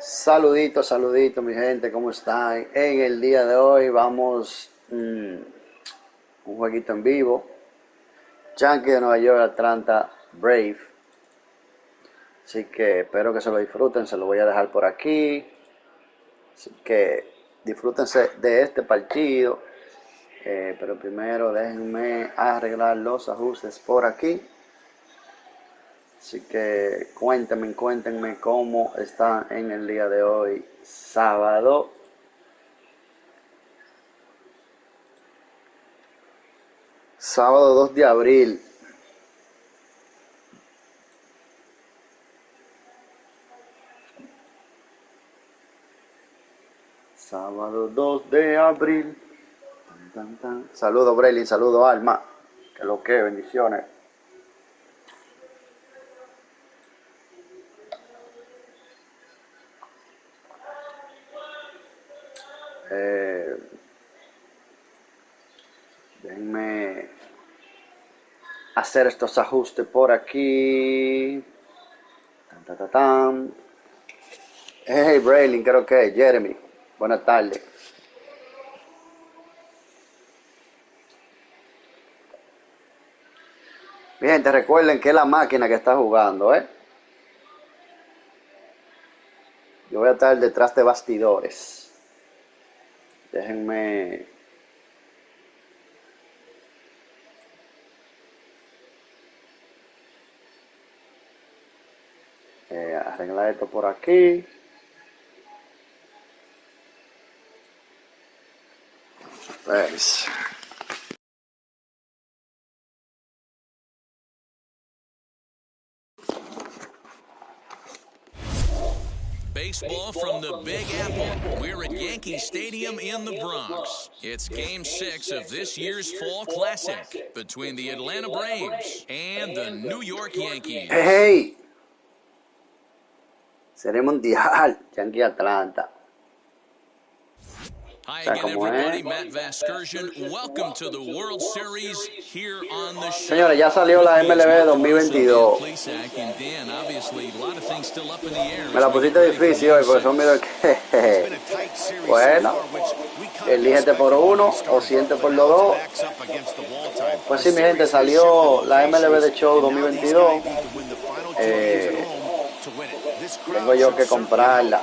Saluditos, saluditos mi gente, ¿cómo están? En el día de hoy vamos un jueguito en vivo. Yankees de Nueva York, Atlanta, Braves. Así que espero que se lo disfruten, se lo voy a dejar por aquí. Así que disfrútense de este partido. Pero primero déjenme arreglar los ajustes por aquí. Así que cuéntenme cómo están en el día de hoy, sábado 2 de abril. Sábado 2 de abril. Saludos Braylin, saludos Alma. Que lo que, bendiciones. Déjenme hacer estos ajustes por aquí. Hey Braylin, creo que Jeremy. Buenas tardes. Mi gente, recuerden que es la máquina que está jugando, Yo voy a estar detrás de bastidores. Déjenme arreglar esto por aquí. Pues. Baseball from the Big Apple. We're at Yankee Stadium in the Bronx. It's Game 6 of this year's Fall Classic between the Atlanta Braves and the New York Yankees. Hey! Serie Mundial, Yankee Atlanta. Hi again, everybody. Matt Vasgersian. Welcome to the World Series here on the show. Señores, ya salió la MLB 2022. Me la pusiste difícil hoy, por eso miro que... Bueno, elígete por uno o siente por los dos. Pues sí, mi gente, salió la MLB de Show 2022. Tengo yo que comprarla.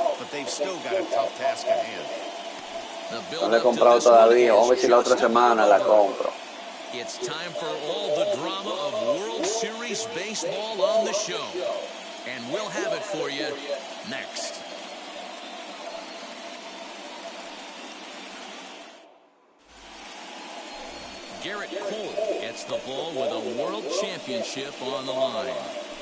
No la he comprado todavía. Vamos a ver si la otra semana la compro. It's time for all the drama of World Series baseball on the show. And we'll have it for you next. Garrett Cole gets the ball with a world championship on the line.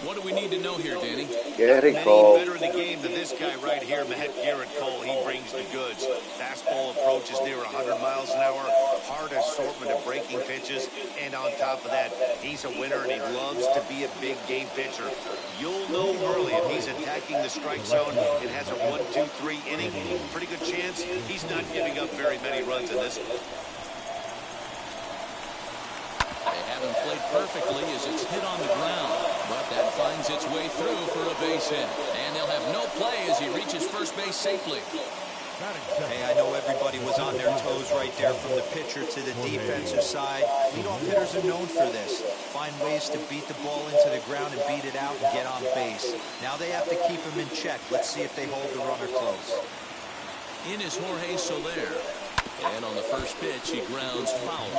What do we need to know here, Danny? Garrett Cole. Better in the game than this guy right here, Matt. Garrett Cole. He brings the goods. Fastball approach is near 100 miles an hour. Hard assortment of breaking pitches. And on top of that, he's a winner and he loves to be a big game pitcher. You'll know early if he's attacking the strike zone and has a 1-2-3 inning. Pretty good chance he's not giving up very many runs in this one. They haven't played perfectly as it's hit on the ground, but that finds its way through for a base hit. And they'll have no play as he reaches first base safely. Hey, I know everybody was on their toes right there from the pitcher to the defensive side. Leadoff hitters are known for this. Find ways to beat the ball into the ground and beat it out and get on base. Now they have to keep him in check. Let's see if they hold the runner close. In is Jorge Soler. And on the first pitch, he grounds foul.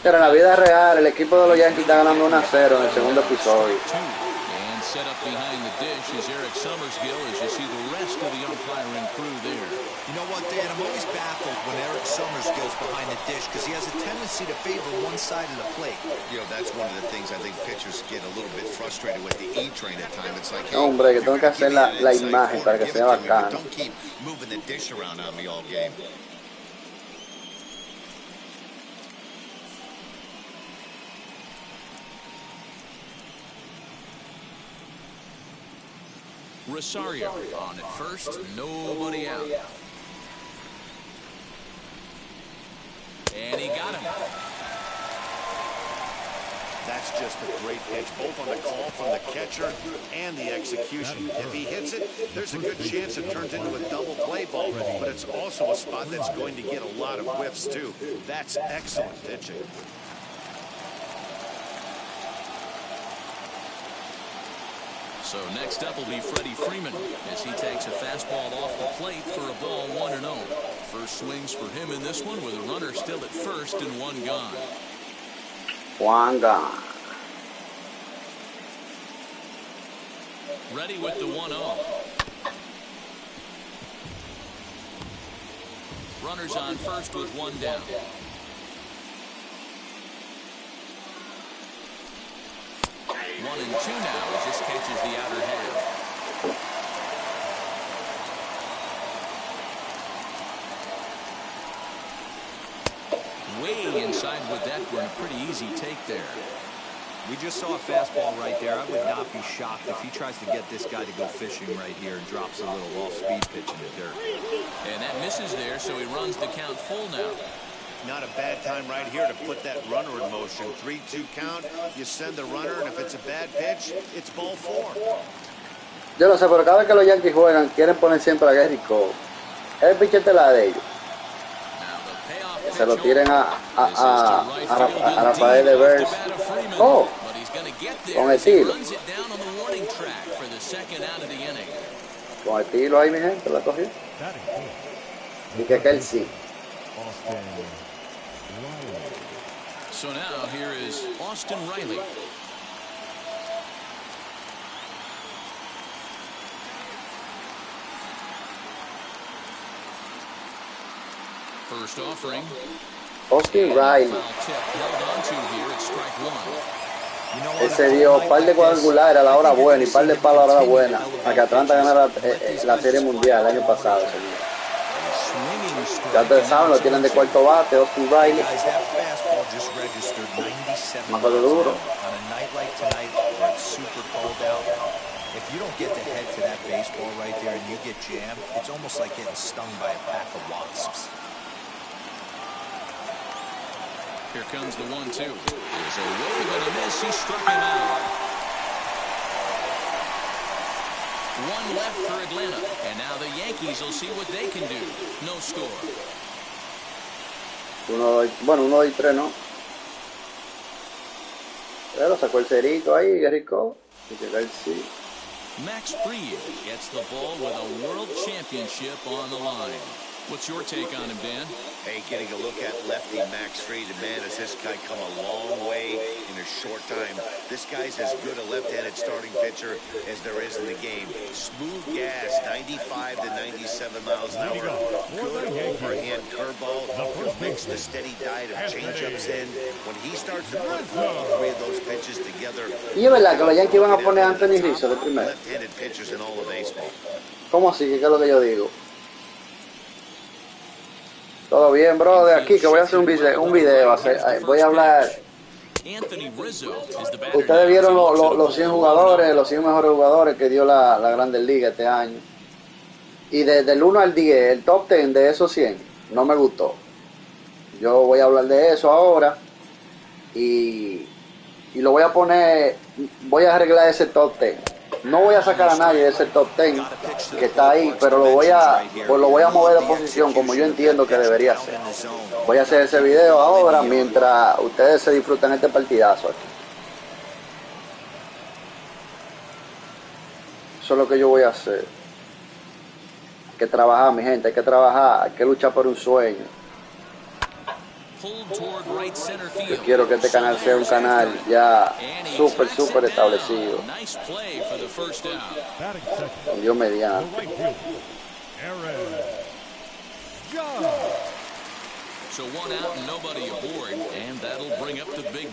Pero en la vida real, el equipo de los Yankees está ganando 1-0 en el segundo episodio. And set up behind the dish is Eric Summersgill as you see the rest of the umpiring crew there. You know what, Dan? I'm always baffled when Eric Summersgill's behind the dish because he has a tendency to favor one side of the plate. You know, that's one of the things I think pitchers get a little bit frustrated with the E-train at times. It's like, hey, hombre, que tengo que hacer la imagen para que sea bacana. Don't keep moving the dish around on me all game. Rosario on at first, nobody out. And he got him. That's just a great pitch, both on the call from the catcher and the execution. If he hits it, there's a good chance it turns into a double play ball, but it's also a spot that's going to get a lot of whiffs, too. That's excellent pitching. So next up will be Freddie Freeman as he takes a fastball off the plate for a ball 1-0. First swings for him in this one with a runner still at first and one gone. One gone. Ready with the 1-0. Runners on first with one down. One and two now as this catches the outer half. Way inside with that one. A pretty easy take there. We just saw a fastball right there. I would not be shocked if he tries to get this guy to go fishing right here and drops a little off-speed pitch in the dirt. And that misses there, so he runs the count full now. Not a bad time right here to put that runner in motion. 3-2 count, you send the runner, and if it's a bad pitch, it's ball 4. Yo no sé, pero cada vez que los Yankees juegan, quieren poner siempre a Gary Cole. El pitcher te la de ellos. Que se lo tiren a Rafael Devers. Oh, con estilo. Con estilo ahí, mi gente, la cogió. Y que él sí. So now here is Austin Riley. First offering. Austin Riley. Ese dio un par de cuadrangulares a la hora buena y un par de palos a la hora buena para que Atlanta ganara la Serie Mundial el año pasado, señor. Ya ustedes saben, lo tienen de cuarto bate, Austin Riley. Más de duro. If you don't get the head to that baseball right there and you get jammed, it's almost like getting stung by a pack of wasps. Here comes the 1-2. There's a wave and a miss. He struck him out. One left for Atlanta. And now the Yankees will see what they can do. No score. 1 y 3, ¿no? Pero sacó el cerito ahí, Gary Cole. Y llega el sí. Max Fried gets the ball with a world championship on the line. What's your take on him, Dan? Hey, getting a look at lefty Max Fried, and man, has this guy come a long way in a short time. This guy's as good a left-handed starting pitcher as there is in the game. Smooth gas, 95 to 97 miles an hour. Good overhand curveball. He'll mix the steady diet of changeups in. When he starts to put all 3 of those pitches together. Y es verdad que los Yankees van a poner a Anthony Rizzo de primero. Left-handed pitchers in all of baseball. ¿Cómo así? ¿Qué es lo que yo digo? Todo bien, bro, de aquí que voy a hacer un video, voy a hablar. Ustedes vieron los 100 jugadores, los 100 mejores jugadores que dio la Grandes Ligas este año. Y desde el 1 al 10, el top 10 de esos 100 no me gustó. Yo voy a hablar de eso ahora y lo voy a poner, voy a arreglar ese top 10. No voy a sacar a nadie de ese top 10 que está ahí, pero lo voy a mover de posición como yo entiendo que debería ser. Voy a hacer ese video ahora mientras ustedes se disfrutan este partidazo aquí. Eso es lo que yo voy a hacer. Hay que trabajar, mi gente, hay que trabajar, hay que luchar por un sueño. Yo quiero que este canal sea un canal ya súper establecido. Dios mediante.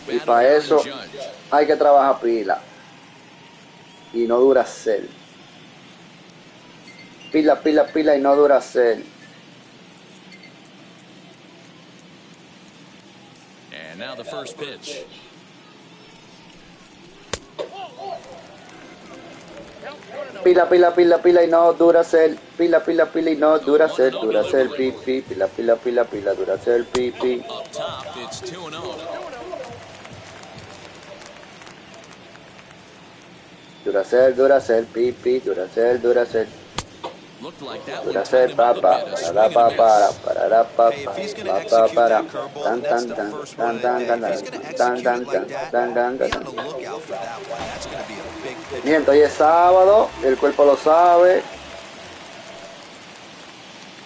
Y para eso hay que trabajar pila. Y no dura ser. Pila y no dura ser. And now the first pitch. Pila, pila, pila, pila y no Duracell. Pila, pila, pila y no Duracell. Duracell, pipi. Pila, pila, pila, pila, Duracell, pipi. Up top, it's 2-0. Duracell, Duracell, pipi. Duracell, Duracell. Looked like that one Duracell, tied him up a papa. bit. A swing and a miss. Hey, if he's going to execute that curveball, that's the first one of the day. If he's going to execute it like that, be on the lookout for that one. That's going to be a big pitch. Miento, hoy es sábado, el cuerpo lo sabe.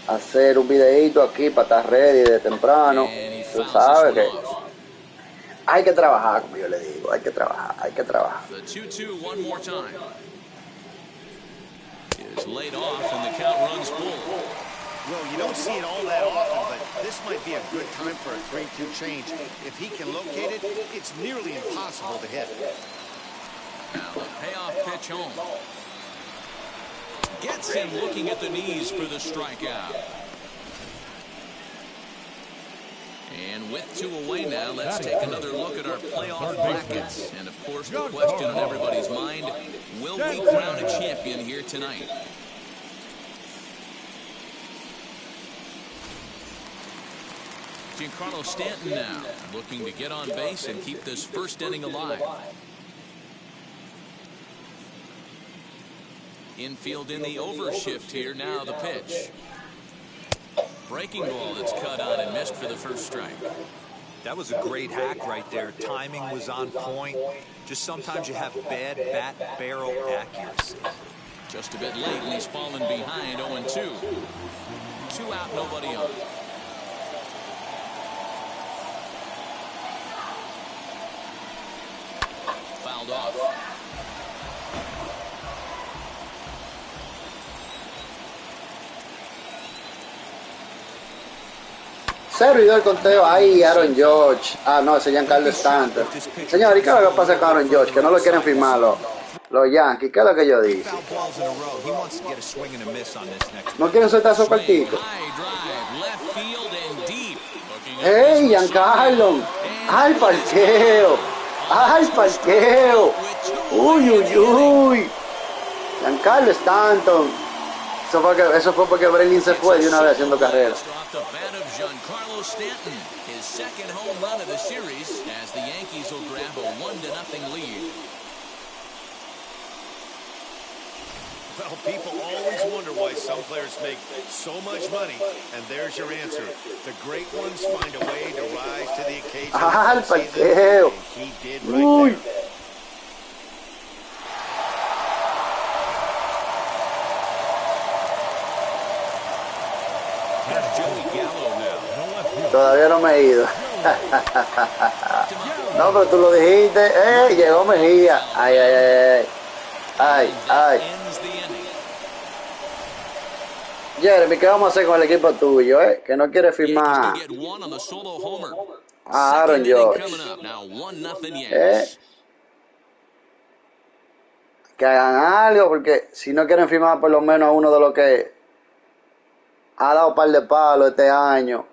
Hacer un videíto aquí para estar ready de temprano. Tú sabes que hay que trabajar, como yo le digo, hay que trabajar, hay que trabajar. The 2-2 one more time. Is laid off and the count runs full. Well, you don't see it all that often, but this might be a good time for a 3-2 change. If he can locate it, it's nearly impossible to hit. Now the payoff pitch home. Gets him looking at the knees for the strikeout. And with 2 away now, let's take another look at our playoff brackets. And of course, the question on everybody's mind, will we crown a champion here tonight? Giancarlo Stanton now, looking to get on base and keep this first inning alive. Infield in the overshift here, now the pitch. Breaking ball that's cut on and missed for the first strike. That was a great hack right there. Timing was on point. Just sometimes you have bad bat barrel accuracy. Just a bit late and he's fallen behind 0-2. 2 out, nobody on. Fouled off. Cero y 2 el conteo. Ahí Aaron George. Ah, no, ese Giancarlo Stanton. Señor, ¿y qué es lo que pasa con Aaron George? Que no lo quieren firmar los Yankees. ¿Qué es lo que yo dije? ¿No quieren soltar esos partidos? ¡Hey, Giancarlo! ¡Al parqueo! ¡Al parqueo! ¡Uy, uy, uy! Giancarlo Stanton. Eso fue porque Brelin se fue de una vez haciendo carrera. Giancarlo Stanton, his second home run of the series, as the Yankees will grab a 1-0 lead. Well, people always wonder why some players make so much money, and there's your answer. The great ones find a way to rise to the occasion. Al parqueo. He did right there. Todavía no me he ido. No, pero tú lo dijiste. Llegó Mejía. Ay, ay, ay. Ay, ay. Jeremy, ¿qué vamos a hacer con el equipo tuyo, Que no quiere firmar a Aaron George. Que hagan algo, porque si no quieren firmar por lo menos a uno de los que ha dado un par de palos este año.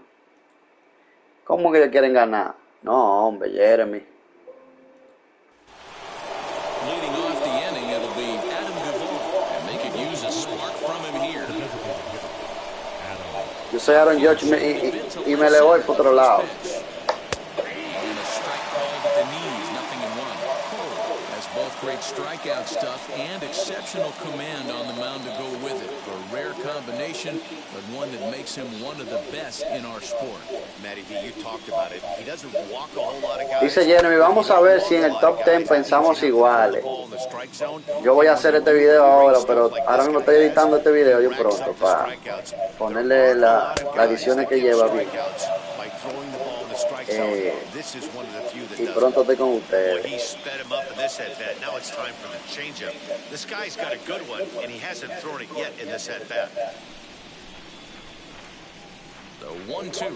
¿Cómo que quieren ganar? No, hombre, Jeremy. Leading off the inning, it'll be Adam Duvall, and they could use a spark from him here. Yo soy Aaron George y me le voy por otro lado. Great strikeout stuff and exceptional command on the mound to go with it. A rare combination, but one that makes him one of the best in our sport. Matty V, you talked about it. He doesn't walk a whole lot of guys. Dice Jeremy, vamos a ver si en el top 10 pensamos iguales. Yo voy a hacer este video ahora, pero ahora mismo estoy editando este video yo pronto para ponerle las ediciones que lleva bien. Y pronto estoy con ustedes. Now it's time for the changeup. This guy's got a good one, and he hasn't thrown it yet in this at-bat. The 1-2.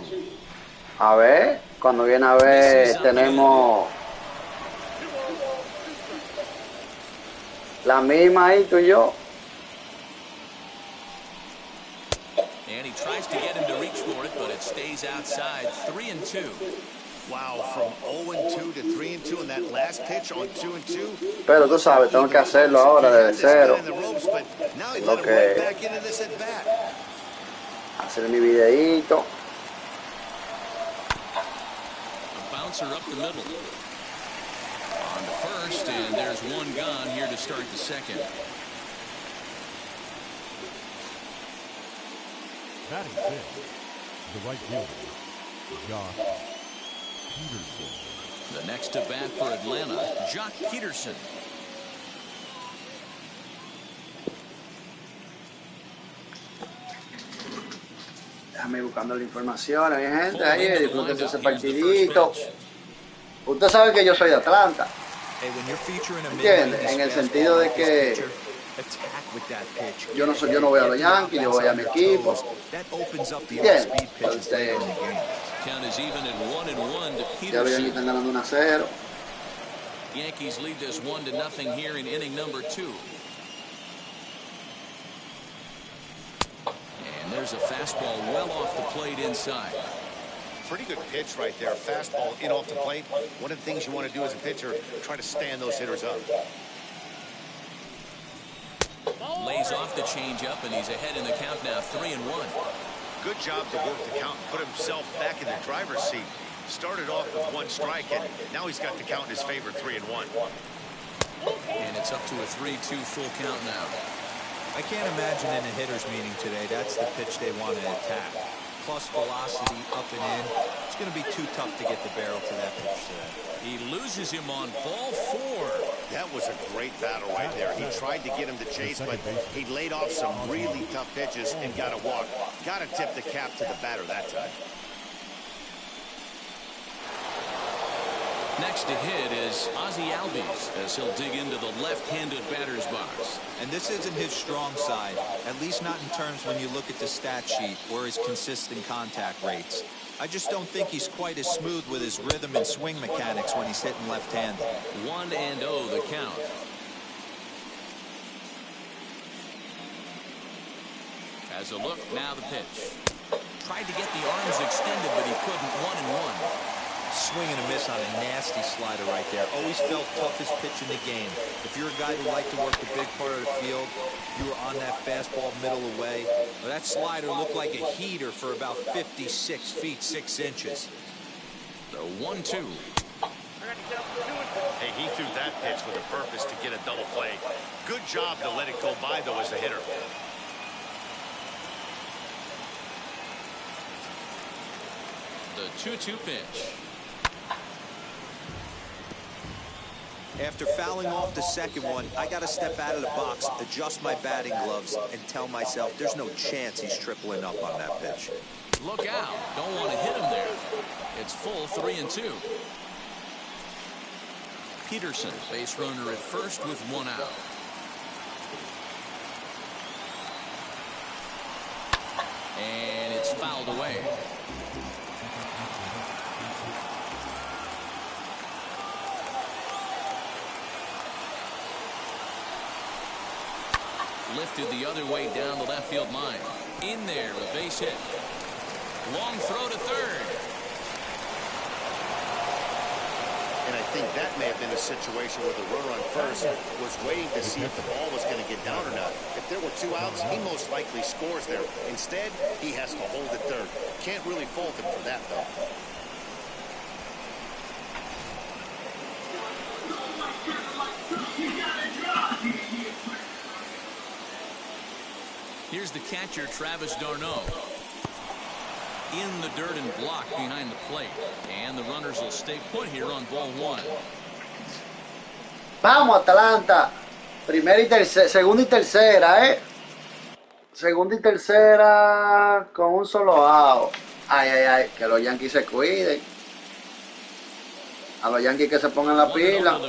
A ver, cuando viene a ver, tenemos la misma ahí, tú y yo. And he tries to get him to reach for it, but it stays outside. 3-2. Wow, from 0-2 to 3-2 in that last pitch on 2-2. Pero tú sabes, tengo que hacerlo ahora desde cero. Tengo que hacer mi videíto. A bouncer up the middle. On to first, and there's one gone here to start the second. Batting fifth, the right fielder, Josh Peterson. The next to bat for Atlanta, Jock Peterson. Déjame ir buscando la información, mi gente. Ahí, disfrútense ese partidito. Usted sabe que yo soy de Atlanta. ¿Entiendes? En el sentido de que yo no voy a los Yankees, yo voy a mi equipo. ¿Entiendes? Entonces, ya los Yankees están ganando 1-0. Yankees lead this 1-0 here in inning number 2. And there's a fastball well off the plate inside. Pretty good pitch right there. Fastball in off the plate. One of the things you want to do as a pitcher, try to stand those hitters up. Lays off the changeup, and he's ahead in the count now, 3-1. Good job to work the count and put himself back in the driver's seat. Started off with 1 strike, and now he's got the count in his favor, 3-1. And it's up to a 3-2 full count now. I can't imagine in a hitter's meeting today, that's the pitch they want to attack. Plus velocity up and in. It's going to be too tough to get the barrel to that pitch today. He loses him on ball 4. That was a great battle right there. He tried to get him to chase, but he laid off some really tough pitches and got a walk. Got to tip the cap to the batter that time. Next to hit is Ozzy Alves as he'll dig into the left-handed batter's box. And this isn't his strong side, at least not in terms when you look at the stat sheet or his consistent contact rates. I just don't think he's quite as smooth with his rhythm and swing mechanics when he's hitting left-handed. 1-0 the count. As a look, now the pitch. Tried to get the arms extended, but he couldn't. 1-1. Swing and a miss on a nasty slider right there. Always felt toughest pitch in the game. If you're a guy who liked to work the big part of the field, you were on that fastball middle away. Well, that slider looked like a heater for about 56 feet 6 inches. The 1-2. Hey, he threw that pitch with a purpose to get a double play. Good job to let it go by, though, as a hitter. The 2-2 pitch. After fouling off the second one, I got to step out of the box, adjust my batting gloves, and tell myself there's no chance he's tripling up on that pitch. Look out. Don't want to hit him there. It's full 3-2. Peterson, base runner at first with 1 out. And it's fouled away. Lifted the other way down the left field line. In there, a base hit. Long throw to third. And I think that may have been a situation where the runner on first was waiting to see if the ball was going to get down or not. If there were 2 outs, he most likely scores there. Instead, he has to hold at third. Can't really fault him for that, though. Here's the catcher, Travis d'Arnaud. In the dirt and blocked behind the plate. And the runners will stay put here on ball 1. Vamos, Atlanta. Segunda y tercera, ¿eh? Segunda y tercera con un solo out. Ay, ay, ay. Que los Yankees se cuiden. A los Yankees que se pongan la pila.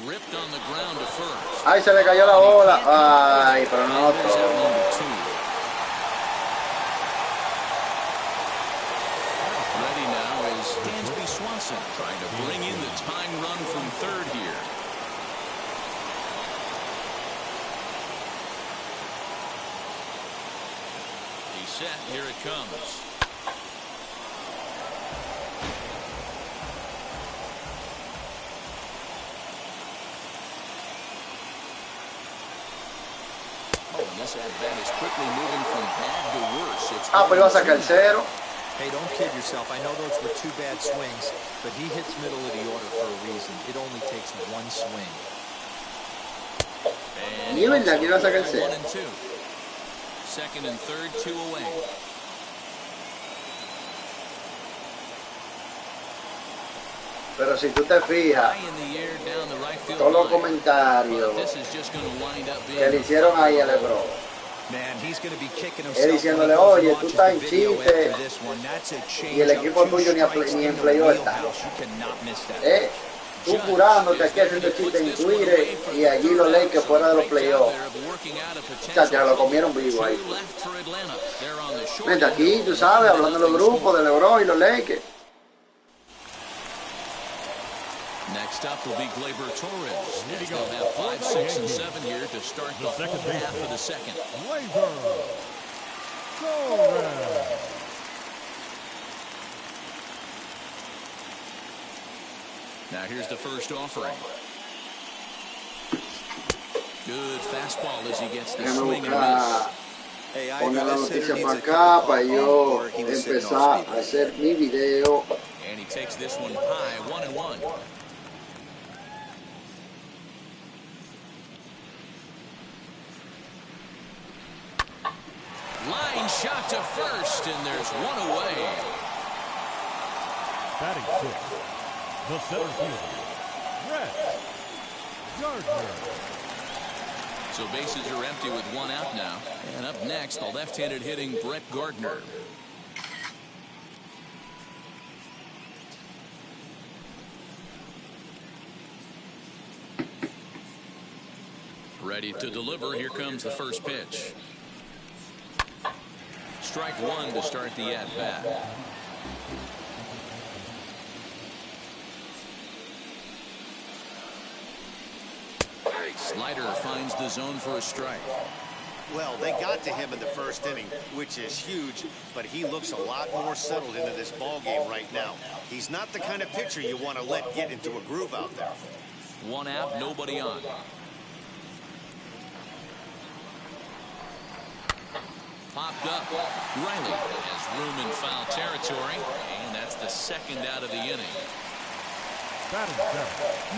ripped on the ground to first. Ay, se le cayó la bola. Ay, pero no. There's out number 2. Ready now is Dansby Swanson trying to bring in the tying run from third here. He's set. Here it comes. Ah, pues iba a sacar el 0. Hey, don't kid yourself. I know those were 2 bad swings, but he hits middle of the order for a reason. It only takes 1 swing. Ni verdad que iba a sacar el 0. Second and third, 2 away. Pero si tú te fijas, todos los comentarios que le hicieron ahí a LeBron, él diciéndole, oye, tú estás en chiste y el equipo tuyo ni en playoff está. Tú curándote aquí haciendo chistes en Twitter y allí los Lakers fuera de los playoffs. Ya lo comieron vivo ahí. Vente aquí, tú sabes, hablando de los grupos de LeBron y los Lakers. Next up will be Gleyber Torres. They'll have 5, 6, and 7 here to start the whole half of the second. Gleyber Torres. Now here's the first offering. Good fastball as he gets the swing and miss. Poner la noticia para acá para yo empezar a hacer mi video. And he takes this one high, 1-1. Line shot to first, and there's 1 away. Batting 6th, the center fielder, Red Gardner. So bases are empty with 1 out now. And up next, the left-handed hitting Brett Gardner. Ready to deliver. Here comes the first pitch. Strike 1 to start the at-bat. Slider finds the zone for a strike. Well, they got to him in the first inning, which is huge, but he looks a lot more settled into this ball game right now. He's not the kind of pitcher you want to let get into a groove out there. 1 out, nobody on. Popped up. Riley has room in foul territory, and that's the second out of the inning.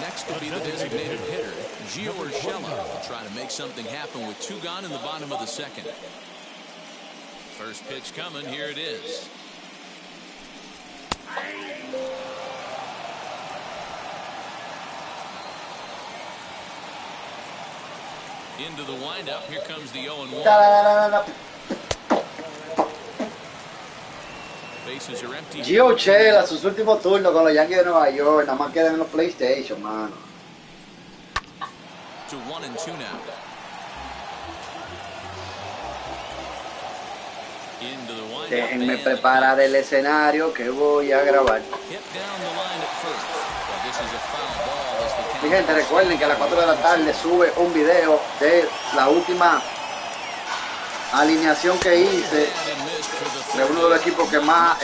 Next will be the designated hitter, Gio Urshela, will try to make something happen with 2 gone in the bottom of the second. First pitch coming. Here it is. Into the windup. Here comes the 0-1. Bases are empty. Gio Urshela, sus últimos turnos con los Yankees de Nueva York, nada más quedan en los PlayStation, mano. To 1-2 now. Into the windup. Déjenme preparar el escenario que voy a grabar. Hit down the line at first. Well, this is a foul ball as the Mi gente, recuerden que a las 4 de la tarde sube un video de la última alineación que hice de uno de los equipos que más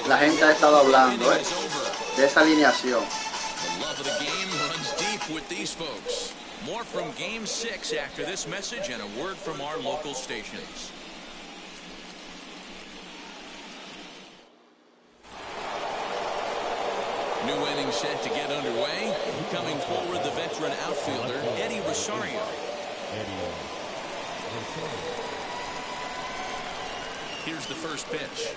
la gente ha estado hablando, de esa alineación. The love of the game runs deep with these folks. More from Game 6 after this message and a word from our local stations. New inning set to get underway. Coming forward, the veteran outfielder, Eddie Rosario. Here's the first pitch.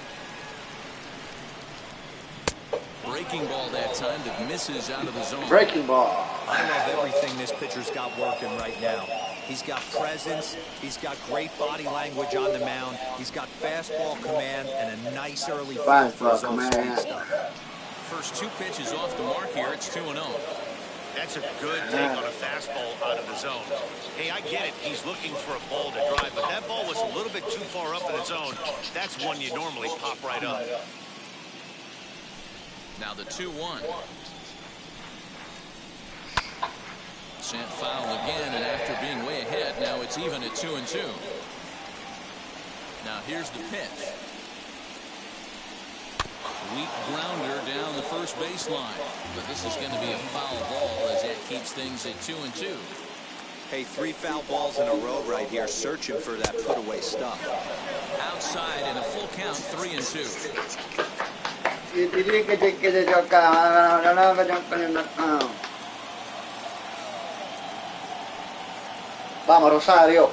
Breaking ball that time that misses out of the zone. Breaking ball. I love everything this pitcher's got working right now. He's got presence. He's got great body language on the mound. He's got fastball command and a nice early feel for his own speed stuff. First 2 pitches off the mark here. It's 2-0. That's a good take on a fastball out of the zone. Hey, I get it. He's looking for a ball to drive, but that ball was a little bit too far up in the zone. That's one you normally pop right up. Now the 2-1. Sent foul again, and after being way ahead, now it's even at 2-2. Now here's the pitch. Weak grounder down the first baseline, but this is going to be a foul ball as that keeps things at 2-2. Hey, 3 foul balls in a row right here, searching for that put-away stuff. Outside in a full count, 3-2. Vamos, Rosario.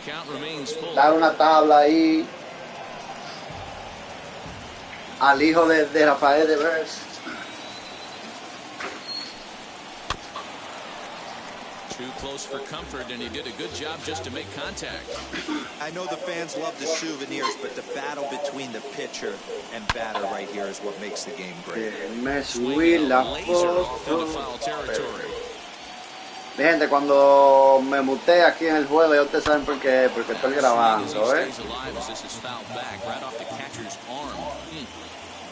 Count remains full. Dar una tabla ahí al hijo de Rafael de Braves. Too close for comfort, and he did a good job just to make contact. I know the fans love the souvenirs, but the battle between the pitcher and batter right here is what makes the game great. Me subí la foto. Foul territory. Gente, cuando me muté aquí en el juego, ya ustedes saben por qué, porque estoy grabando, ¿eh?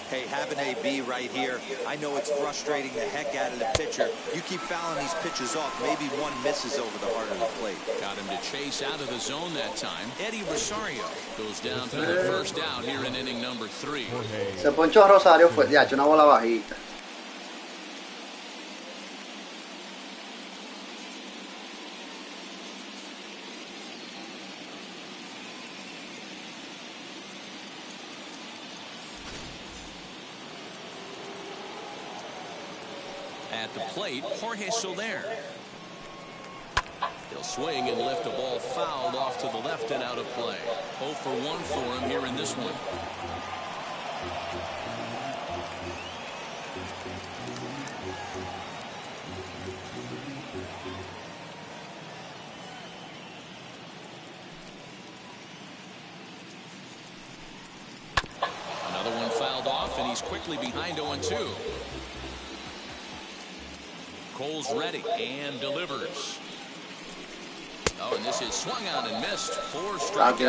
Hey, have an AB right here. I know it's frustrating the heck out of the pitcher. You keep fouling these pitches off, maybe one misses over the heart of the plate. Got him to chase out of the zone that time. Eddie Rosario goes down for the first out here in inning number 3. Se ponchó Rosario, fue ya, una bola bajita. At the plate, Jorge Soler. He'll swing and lift a ball fouled off to the left and out of play. 0 for 1 for him here in this one. Another one fouled off, and he's quickly behind 0-2. Cole's ready and delivers. Oh, and this is swung out and missed. 4 strikeouts. ¿Qué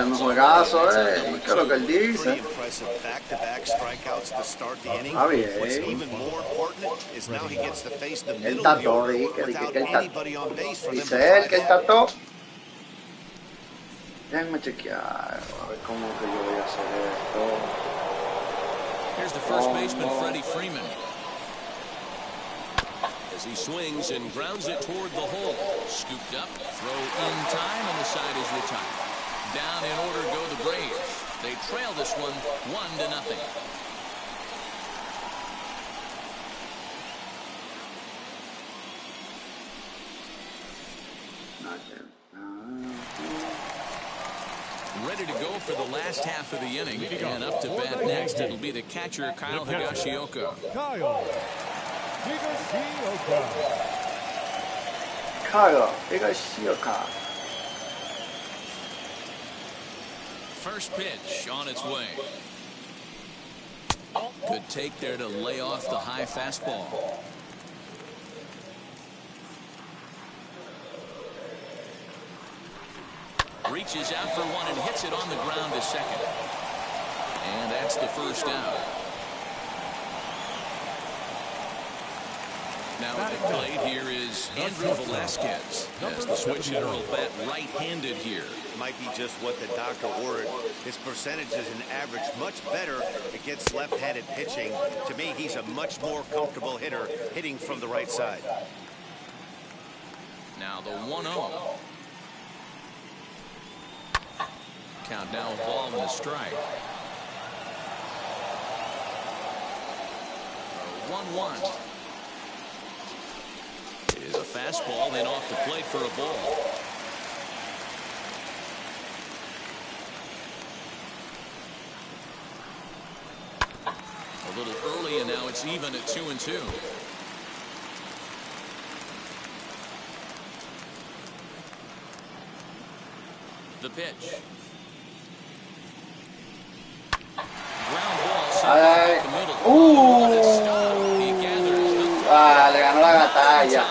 es lo que él dice? Pretty impressive back-to-back strikeouts to start the inning. What's even more important is now he gets to face the middle of the order without anybody on base for them to Dice él que él tató. Déjenme chequear, a ver cómo que yo voy a hacer esto. Here's the first baseman, Freddie Freeman. As he swings and grounds it toward the hole. Scooped up, throw in time, and the side is retired. Down in order go the Braves. They trail this one 1-0. Ready to go for the last half of the inning, and up to bat next, it'll be the catcher, Kyle Higashioka. Kyle Higashioka. First pitch on its way. Good take there to lay off the high fastball. Reaches out for one and hits it on the ground to second. And that's the first out. Now at the plate here is Andrew Velasquez, as the switch hitter will bat right-handed here. Might be just what the doctor ordered. His percentages and average much better against left-handed pitching. To me, he's a much more comfortable hitter hitting from the right side. Now the 1-0. Count now, ball and a strike. 1-1. Is a fastball, then off the plate for a ball. A little early, and now it's even at 2-2. The pitch. Ground ball. Le ganó la gata. ya, ya.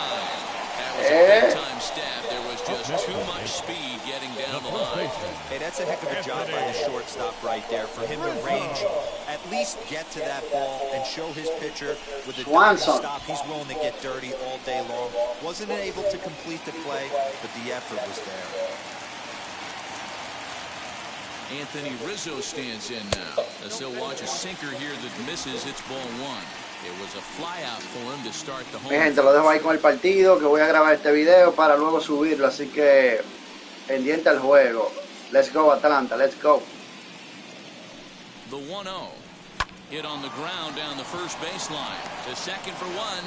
That was a big-time stab. There was just too much speed getting down the line. Hey, that's a heck of a job by the shortstop right there. For him to range, at least get to that ball and show his pitcher with a dirty stop. He's willing to get dirty all day long. Wasn't able to complete the play, but the effort was there. Anthony Rizzo stands in now as he'll watch a sinker here that misses. It's ball one. It was a fly out for him to start the home. Mi gente, lo dejo ahí con el partido, que voy a grabar este video para luego subirlo, así que pendiente al juego. Let's go Atlanta, let's go. The 1-0 hit on the ground down the first baseline. To second for one.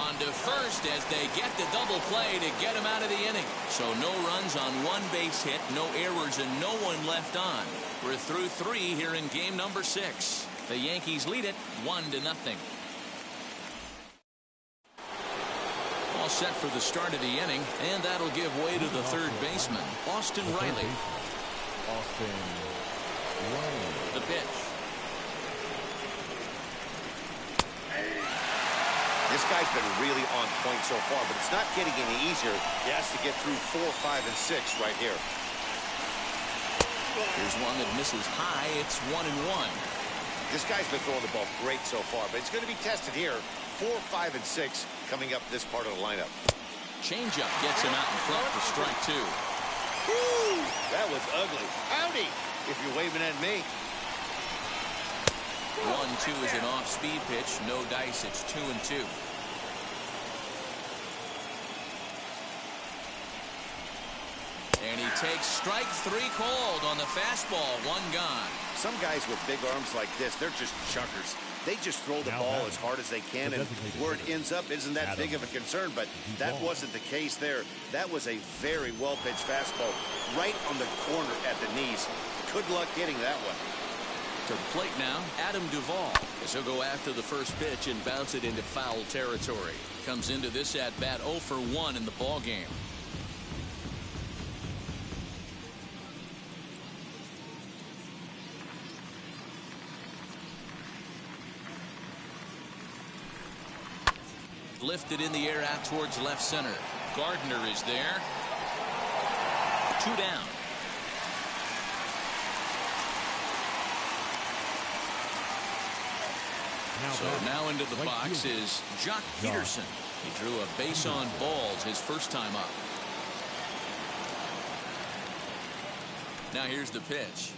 On to first as they get the double play to get him out of the inning. So no runs on one base hit, no errors, and no one left on. We're through three here in game number 6. The Yankees lead it 1-0. All set for the start of the inning, and that'll give way to the third baseman, Austin Riley. The pitch. This guy's been really on point so far, but it's not getting any easier. He has to get through 4, 5, and 6 right here. Here's one that misses high. It's 1-1. This guy's been throwing the ball great so far, but it's going to be tested here. 4, 5, and 6 coming up this part of the lineup. Changeup gets him out in front for strike 2. Woo! That was ugly. Howdy, if you're waving at me. 1-2 is an off-speed pitch. No dice. It's 2-2. And he takes strike 3 called on the fastball. 1 gone. Some guys with big arms like this, they're just chuckers. They just throw the ball as hard as they can, and where it ends up isn't that big of a concern, but that wasn't the case there. That was a very well-pitched fastball right on the corner at the knees. Good luck hitting that one. To the plate now, Adam Duvall, as he'll go after the first pitch and bounce it into foul territory. Comes into this at-bat 0 for 1 in the ballgame. Lifted in the air out towards left center. Gardner is there. 2 down. So now into the box is Jock Peterson. He drew a base on balls his first time up. Now here's the pitch.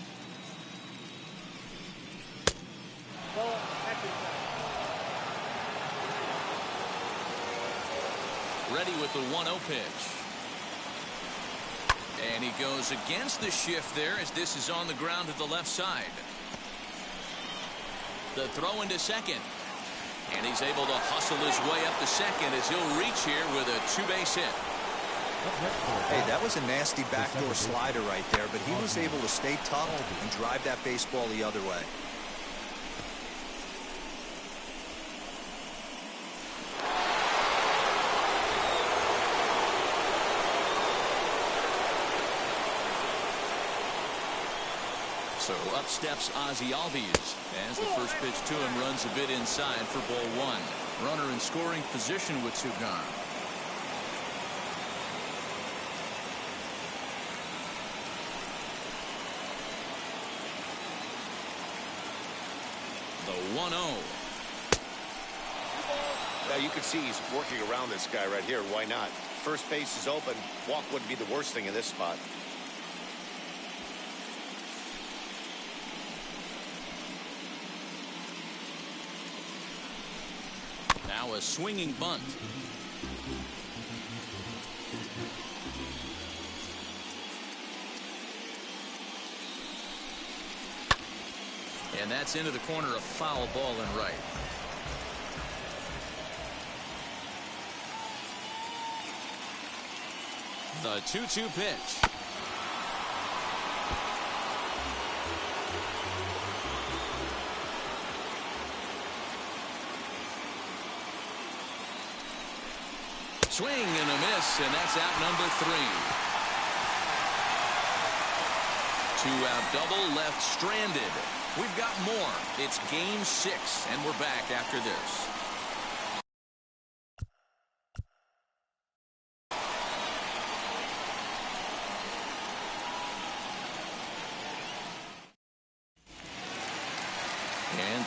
Ready with the 1-0 pitch. And he goes against the shift there as this is on the ground to the left side. The throw into second. And he's able to hustle his way up to second as he'll reach here with a 2-base hit. Hey, that was a nasty backdoor slider right there, but he was able to stay tough and drive that baseball the other way. So up steps Ozzy Alves as the first pitch to him runs a bit inside for ball 1. Runner in scoring position with 2 gone. The 1-0. Now you can see he's working around this guy right here. Why not? First base is open. Walk wouldn't be the worst thing in this spot. Now a swinging bunt. And that's into the corner, a foul ball and right. The 2-2 pitch. Swing and a miss, and that's out number 3. 2-out double left stranded. We've got more. It's game 6, and we're back after this.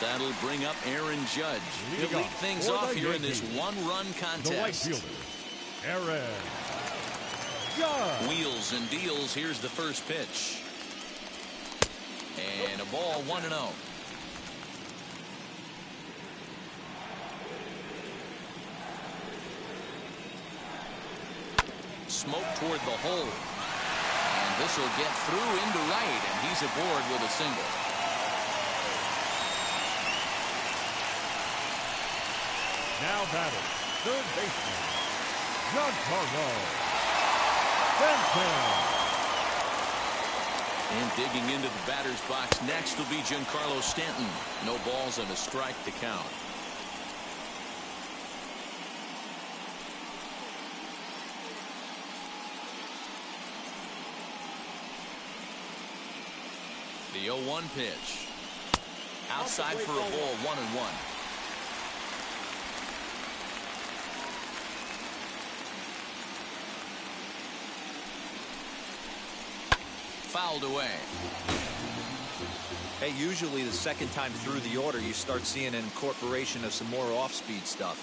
that'll bring up Aaron Judge. He'll lead things off here in this one-run contest. The right fielder, Aaron Judge. Wheels and deals. Here's the first pitch. And a ball, 1-0. Smoke toward the hole. And this will get through into right, and he's aboard with a single. Now batting, third baseman, Giancarlo Stanton. And digging into the batter's box next will be Giancarlo Stanton. No balls and a strike to count. The 0-1 pitch. Outside for a ball, 1-1. Fouled away. Hey, usually the second time through the order, you start seeing an incorporation of some more off-speed stuff.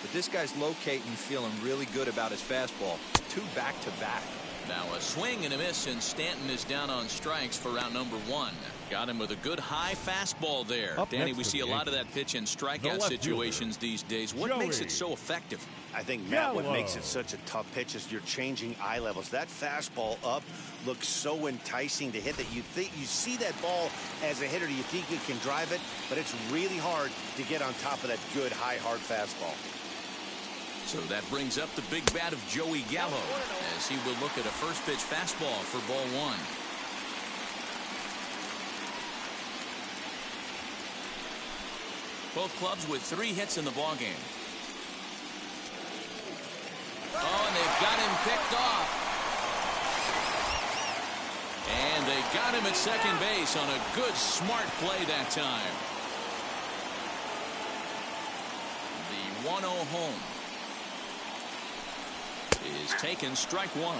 But this guy's locating, feeling really good about his fastball. 2 back-to-back. Now a swing and a miss, and Stanton is down on strikes for round number 1. Got him with a good high fastball there. Up Danny, next we see a lot of that pitch in strikeout situations these days. What makes it so effective? I think, Matt, what makes it such a tough pitch is you're changing eye levels. That fastball up looks so enticing to hit that you think you see that ball as a hitter, you think you can drive it, but it's really hard to get on top of that good high hard fastball. So that brings up the big bat of Joey Gallo as he will look at a first pitch fastball for ball 1. Both clubs with 3 hits in the ballgame. Oh, and they've got him picked off. And they got him at second base on a good, smart play that time. The 1-0 home is taken, strike 1.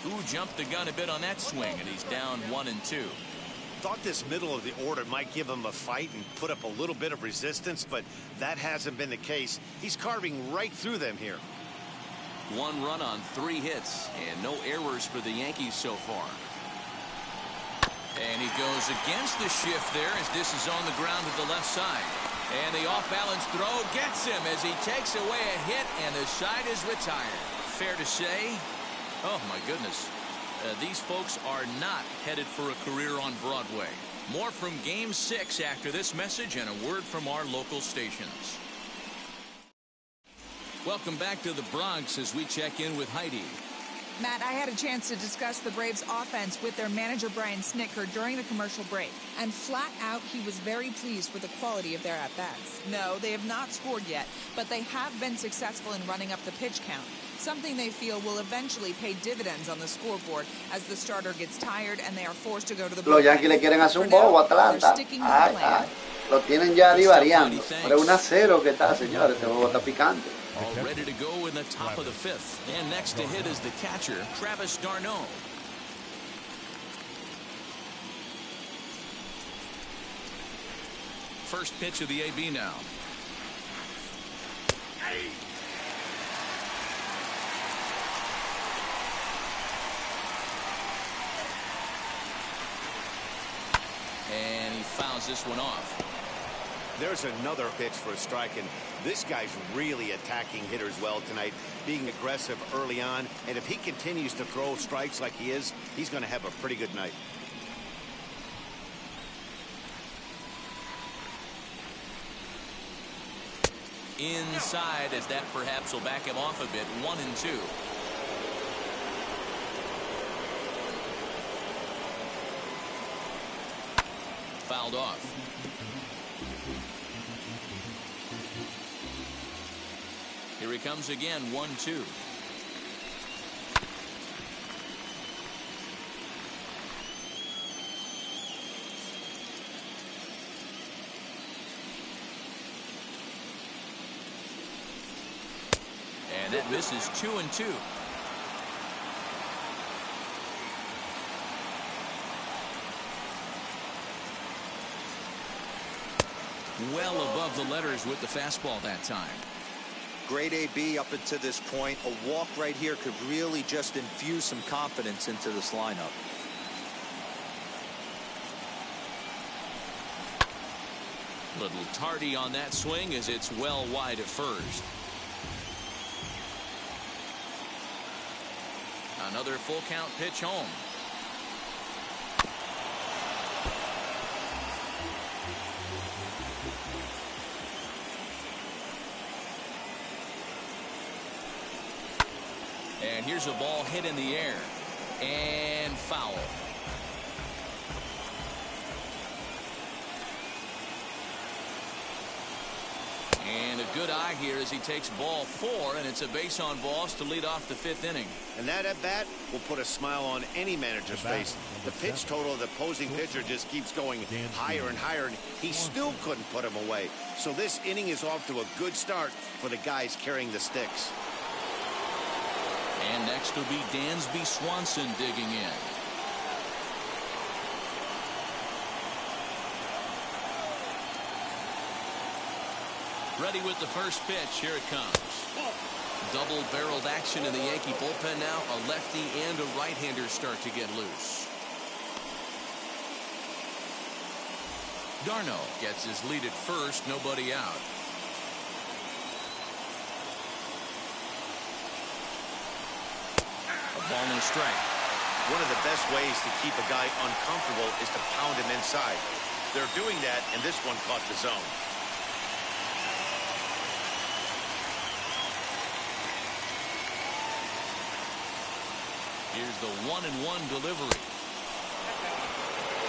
Who jumped the gun a bit on that swing, and he's down 1-2. Thought this middle of the order might give him a fight and put up a little bit of resistance, but that hasn't been the case. He's carving right through them here. 1 run on 3 hits and no errors for the Yankees so far. And he goes against the shift there as this is on the ground to the left side. And the off-balance throw gets him as he takes away a hit, and the side is retired. Fair to say, oh my goodness, these folks are not headed for a career on Broadway. More from Game 6 after this message and a word from our local stations. Welcome back to the Bronx as we check in with Heidi. Matt, I had a chance to discuss the Braves offense with their manager Brian Snitker during the commercial break. And flat out, he was very pleased with the quality of their at-bats. No, they have not scored yet, but they have been successful in running up the pitch count. Something they feel will eventually pay dividends on the scoreboard as the starter gets tired and they are forced to go to the Los Yankees le quieren hacer un bobo a Atlanta. Lo tienen ya divariando. Pero 1-0 que está, señores. Este juego está picante. All ready to go in the top of the 5th. And next to hit is the catcher, Travis d'Arnaud. First pitch of the AB now. And he fouls this one off. There's another pitch for a strike, and this guy's really attacking hitters well tonight, being aggressive early on, and if he continues to throw strikes like he is, he's going to have a pretty good night. Inside, as that perhaps will back him off a bit. 1-2. Fouled off. Here he comes again, 1-2. And that misses 2-2. Well above the letters with the fastball that time. Great AB up until this point. A walk right here could really just infuse some confidence into this lineup. Little tardy on that swing as it's well wide of first. Another full count pitch home. And here's a ball hit in the air and foul. And a good eye here as he takes ball 4, and it's a base on balls to lead off the 5th inning. And that at bat will put a smile on any manager's face. The pitch total of the opposing pitcher just keeps going higher and higher, and he still couldn't put him away. So this inning is off to a good start for the guys carrying the sticks. And next will be Dansby Swanson digging in. Ready with the first pitch. Here it comes. Double-barreled action in the Yankee bullpen now. A lefty and a right-hander start to get loose. Darno gets his lead at first. Nobody out. A ball and a strike. One of the best ways to keep a guy uncomfortable is to pound him inside. They're doing that, and this one caught the zone. Here's the 1-1 delivery.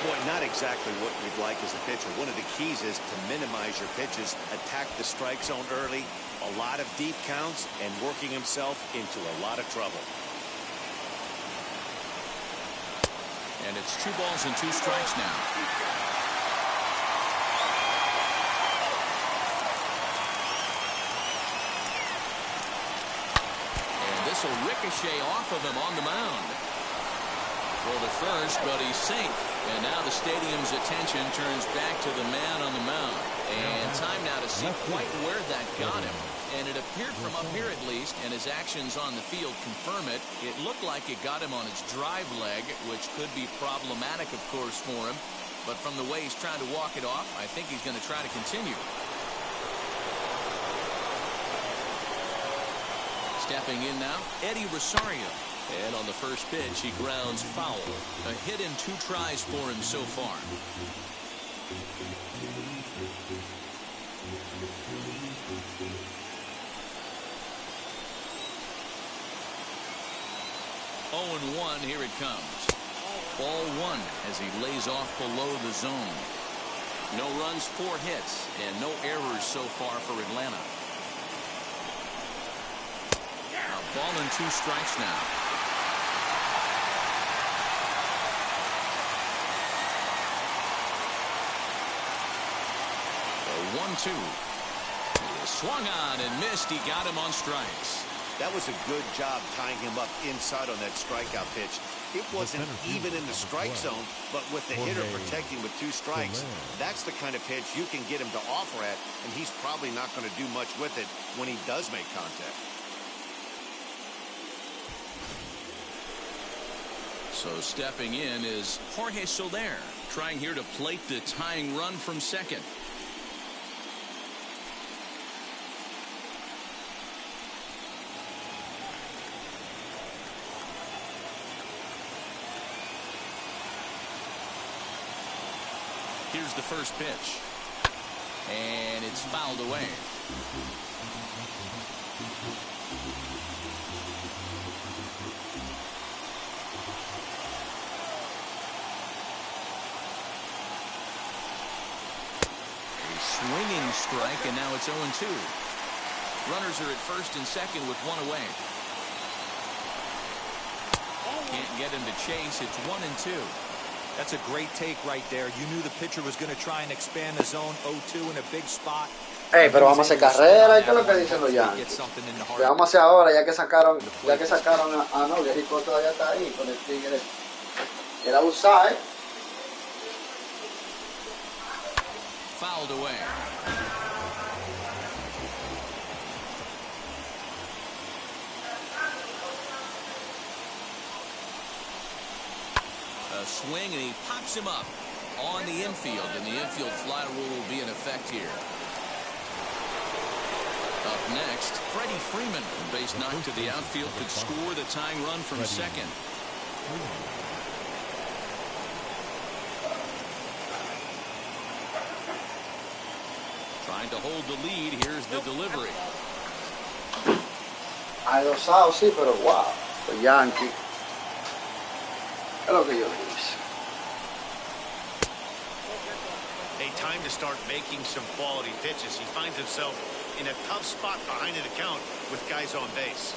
Boy, not exactly what you'd like as a pitcher. One of the keys is to minimize your pitches, attack the strike zone early, a lot of deep counts, and working himself into a lot of trouble. And it's 2 balls and 2 strikes now. This will ricochet off of him on the mound. For the first, but he's safe. And now the stadium's attention turns back to the man on the mound. And time now to see quite where that got him. And it appeared from up here at least, and his actions on the field confirm it. It looked like it got him on his drive leg, which could be problematic, of course, for him. But from the way he's trying to walk it off, I think he's going to try to continue. Stepping in now, Eddie Rosario. And on the first pitch, he grounds foul. A hit in 2 tries for him so far. Oh, and 1, here it comes. Ball 1 as he lays off below the zone. No runs, 4 hits, and no errors so far for Atlanta. Ball and 2 strikes now. The 1-2. He swung on and missed. He got him on strikes. That was a good job tying him up inside on that strikeout pitch. It wasn't even in the strike zone, but with the hitter protecting with 2 strikes, that's the kind of pitch you can get him to offer at, and he's probably not going to do much with it when he does make contact. So stepping in is Jorge Soler, trying here to plate the tying run from second. Here's the first pitch. And it's fouled away. Swinging strike, and now it's 0-2. Runners are at first and second with 1 away. Can't get him to chase. It's 1-2. That's a great take right there. You knew the pitcher was going to try and expand the zone. 0-2 in a big spot. Hey, pero vamos a hacer carrera, ¿y qué es lo que dicen los Yankees? Que vamos a hacer ahora, ya que sacaron a no, Rico todavía está ahí con el Tigres. Era usar, fouled away. A swing, and he pops him up on the infield, and the infield fly rule will be in effect here. Up next, Freddie Freeman, base knock to the outfield, could score the tying run from second. Trying to hold the lead. Here's the delivery. Hay dos outs, sí, pero wow. Los Yankees. Es lo que yo dije. Hey, time to start making some quality pitches. He finds himself in a tough spot behind an account with guys on base.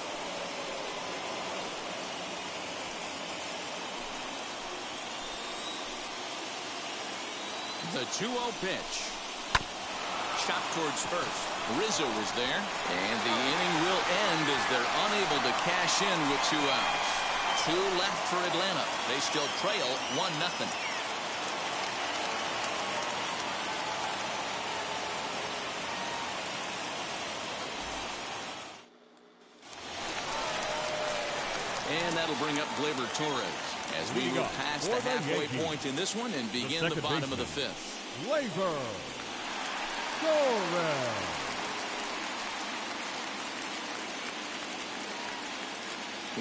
The 2-0 pitch. Shot towards first. Rizzo is there, and the inning will end as they're unable to cash in with 2 outs. 2 left for Atlanta. They still trail 1-0. And that'll bring up Gleyber Torres as we move past the halfway point in this one and begin the bottom of the 5th. Gleyber Torres.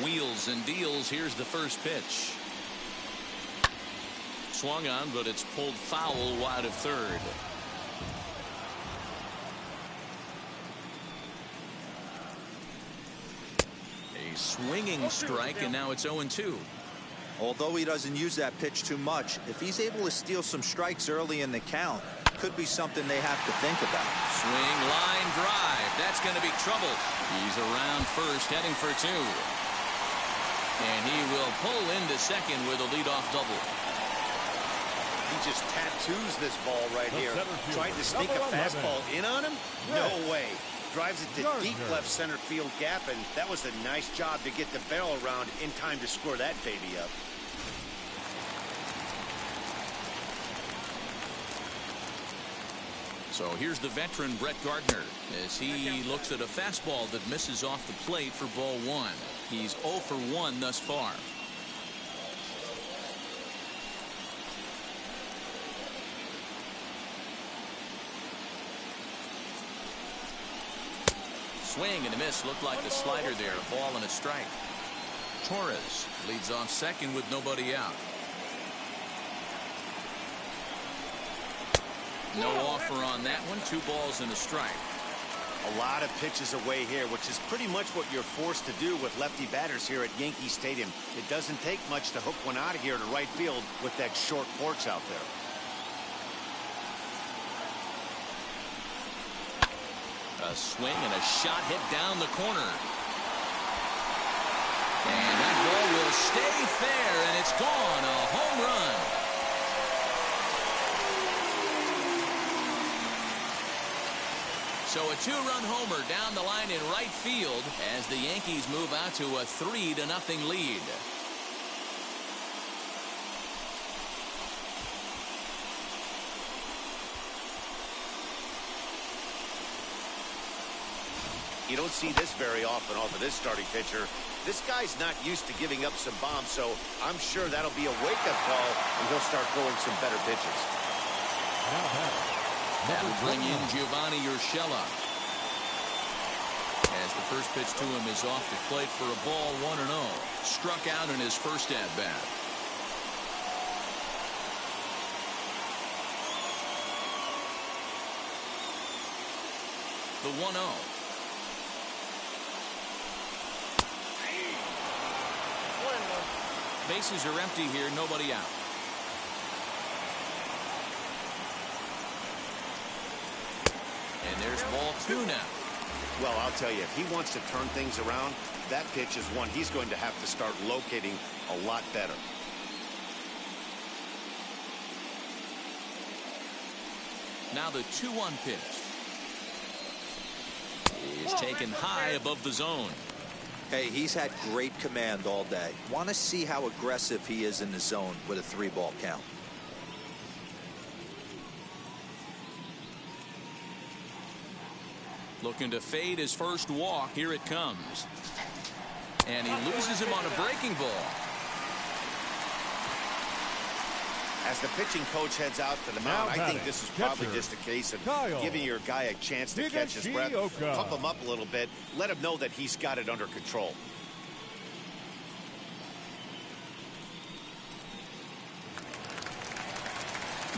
Wheels and deals. Here's the first pitch. Swung on, but it's pulled foul wide of third. A swinging strike, and now it's 0-2. Although he doesn't use that pitch too much, if he's able to steal some strikes early in the count, could be something they have to think about. Swing, line drive. That's going to be trouble. He's around first, heading for 2. And he will pull into second with a leadoff double. He just tattoos this ball right here. Tried to sneak a fastball in on him? No way. Drives it to deep left center field gap, and that was a nice job to get the barrel around in time to score that baby up. So here's the veteran Brett Gardner as he looks at a fastball that misses off the plate for ball 1. He's 0 for 1 thus far. Swing and a miss. Looked like the slider there. A ball and a strike. Torres leads off second with nobody out. No offer on that one. 2 balls and a strike. A lot of pitches away here, which is pretty much what you're forced to do with lefty batters here at Yankee Stadium. It doesn't take much to hook one out of here to right field with that short porch out there. A swing and a shot hit down the corner. And that ball will stay fair, and it's gone. A home run. So a 2-run homer down the line in right field as the Yankees move out to a 3-0 lead. You don't see this very often off of this starting pitcher. This guy's not used to giving up some bombs, so I'm sure that'll be a wake-up call, and he'll start throwing some better pitches. That'll bring in Giovanni Urshela. As the first pitch to him is off the plate for a ball, 1-0. Struck out in his first at-bat. The 1-0. Bases are empty here, nobody out. And there's ball 2 now. Well, I'll tell you, if he wants to turn things around, that pitch is one he's going to have to start locating a lot better. Now the 2-1 pitch is taken high above the zone. Hey, he's had great command all day. Want to see how aggressive he is in the zone with a 3-ball count. Looking to fade his first walk. Here it comes. And he loses him on a breaking ball. As the pitching coach heads out to the mound, I think this is probably just a case of giving your guy a chance to catch his breath, pump him up a little bit, let him know that he's got it under control.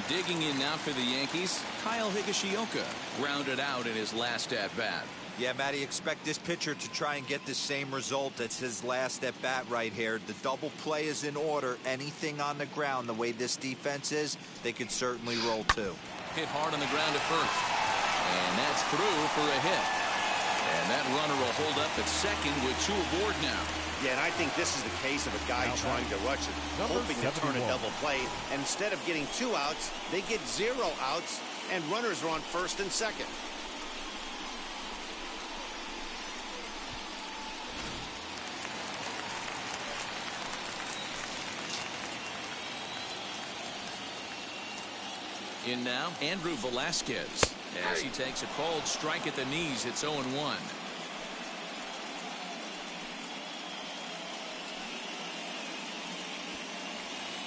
Digging in now for the Yankees, Kyle Higashioka grounded out in his last at-bat. Yeah, Matty, expect this pitcher to try and get the same result. That's his last at bat right here. The double play is in order. Anything on the ground, the way this defense is, they could certainly roll too. Hit hard on the ground at first. And that's through for a hit. And that runner will hold up at second with 2 aboard now. Yeah, and I think this is the case of a guy trying to rush it, hoping to turn a double play. And instead of getting 2 outs, they get 0 outs, and runners are on first and second. In now, Andrew Velasquez. As he takes a called strike at the knees, it's 0-1.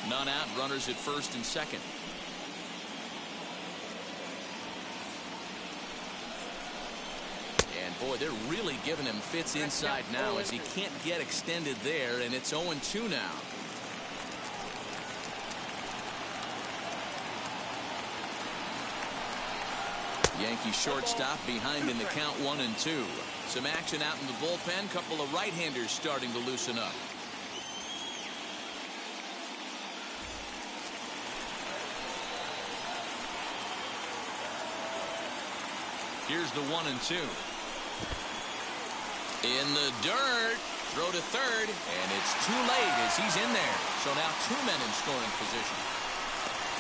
None out, runners at first and second. And boy, they're really giving him fits inside now as he can't get extended there, and it's 0-2 now. Yankee shortstop behind in the count 1-2. Some action out in the bullpen. Couple of right-handers starting to loosen up. Here's the 1-2. In the dirt. Throw to third. And it's too late as he's in there. So now 2 men in scoring position.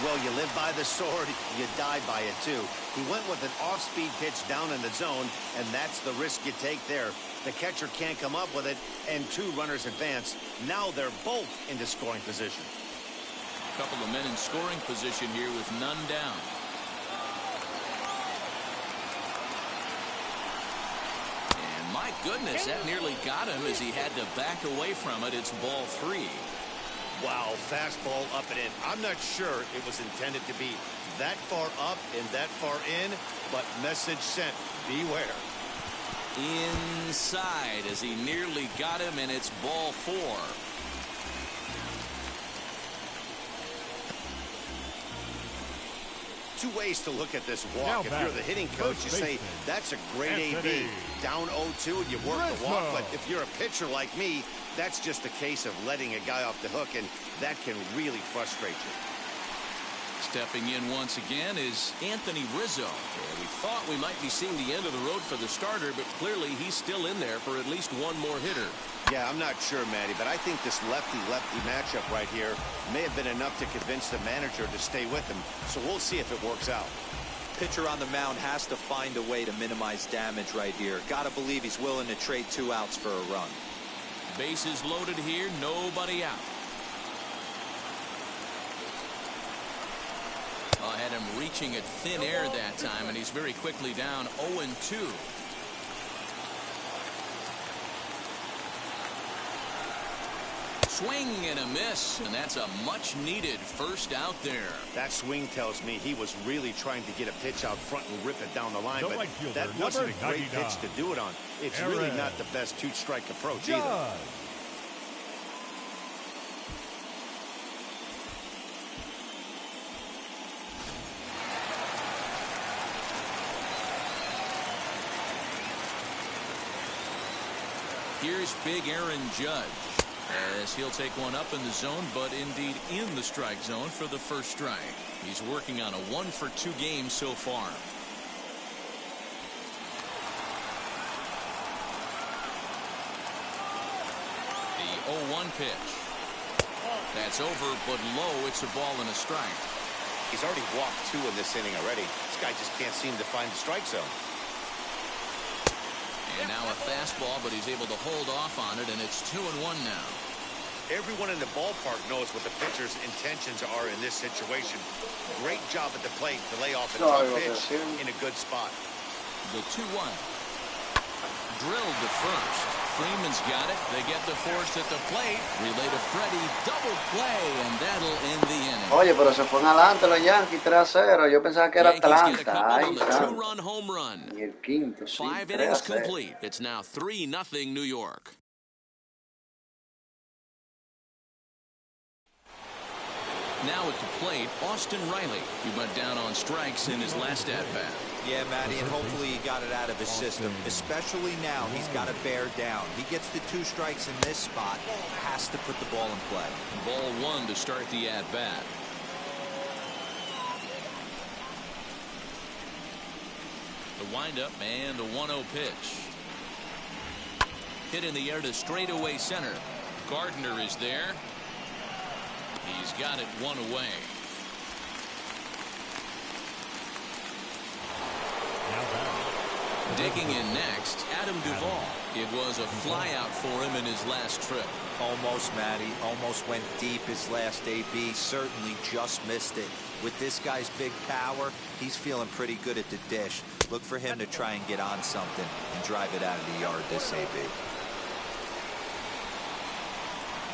Well, you live by the sword, you die by it too. He went with an off-speed pitch down in the zone, and that's the risk you take there. The catcher can't come up with it, and 2 runners advance. Now they're both into scoring position. A couple of men in scoring position here with none down. And my goodness, that nearly got him as he had to back away from it. It's ball 3. Wow, fastball up and in. I'm not sure it was intended to be that far up and that far in, but message sent, beware. Inside as he nearly got him, and it's ball 4. Two ways to look at this walk. If you're the hitting coach, you say, that's a great AB. Down 0-2 and you work the walk. But if you're a pitcher like me, that's just a case of letting a guy off the hook, and that can really frustrate you. Stepping in once again is Anthony Rizzo. We thought we might be seeing the end of the road for the starter, but clearly he's still in there for at least 1 more hitter. Yeah, I'm not sure, Matty, but I think this lefty-lefty matchup right here may have been enough to convince the manager to stay with him. So we'll see if it works out. Pitcher on the mound has to find a way to minimize damage right here. Gotta believe he's willing to trade 2 outs for a run. Bases loaded here, nobody out. Had him reaching at thin air that time, and he's very quickly down 0-2. Swing and a miss, and that's a much-needed first out there. That swing tells me he was really trying to get a pitch out front and rip it down the line, but that wasn't a great pitch to do it on. It's really not the best 2-strike approach either. Here's big Aaron Judge as he'll take one up in the zone, but indeed in the strike zone for the first strike. He's working on a 1-for-2 game so far. The 0-1 pitch. That's over, but low. It's a ball and a strike. He's already walked 2 in this inning already. This guy just can't seem to find the strike zone. And now a fastball, but he's able to hold off on it, and it's 2-1 now. Everyone in the ballpark knows what the pitcher's intentions are in this situation. Great job at the plate to lay off a tough pitch in a good spot. The 2-1. drilled to first. Freeman's got it. They get the force at the plate. Relay to Freddie. Double play, and that'll end the inning. Oye, pero se fueron adelante los Yankees 3-0. Yo pensaba que era Atlanta. Ay, two-run home run. Y el quinto, sí, 5 innings complete. It's now 3-0 New York. Now at the plate, Austin Riley. He went down on strikes in his last at-bat. Yeah, Matty, and hopefully he got it out of his system. Especially now, he's got to bear down. He gets the 2 strikes in this spot, has to put the ball in play. Ball 1 to start the at-bat. The windup and the 1-0 pitch. Hit in the air to straightaway center. Gardner is there. He's got it 1 away. Digging in next, Adam Duvall. It was a flyout for him in his last trip. Almost, Matty. Almost went deep his last AB. Certainly just missed it. With this guy's big power, he's feeling pretty good at the dish. Look for him to try and get on something and drive it out of the yard this AB.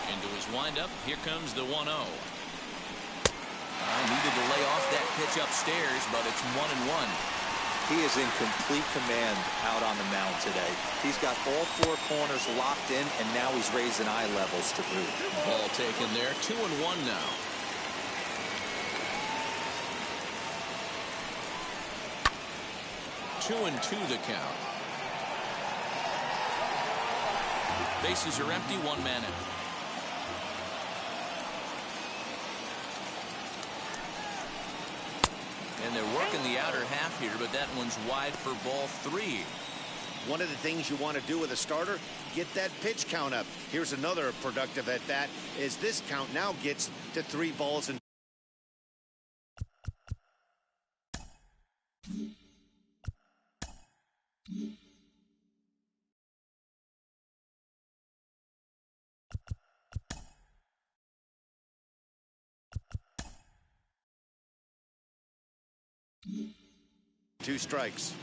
Into his windup, here comes the 1-0. Needed to lay off that pitch upstairs, but it's 1-1. He is in complete command out on the mound today. He's got all 4 corners locked in, and now he's raising eye levels to boot. Ball taken there, 2-1 now. Two and 2 the count. Bases are empty, 1 man out. And they're working the outer half here, but that one's wide for ball 3. One of the things you want to do with a starter, get that pitch count up. Here's another productive at bat, as this count now gets to 3 balls and 2 strikes.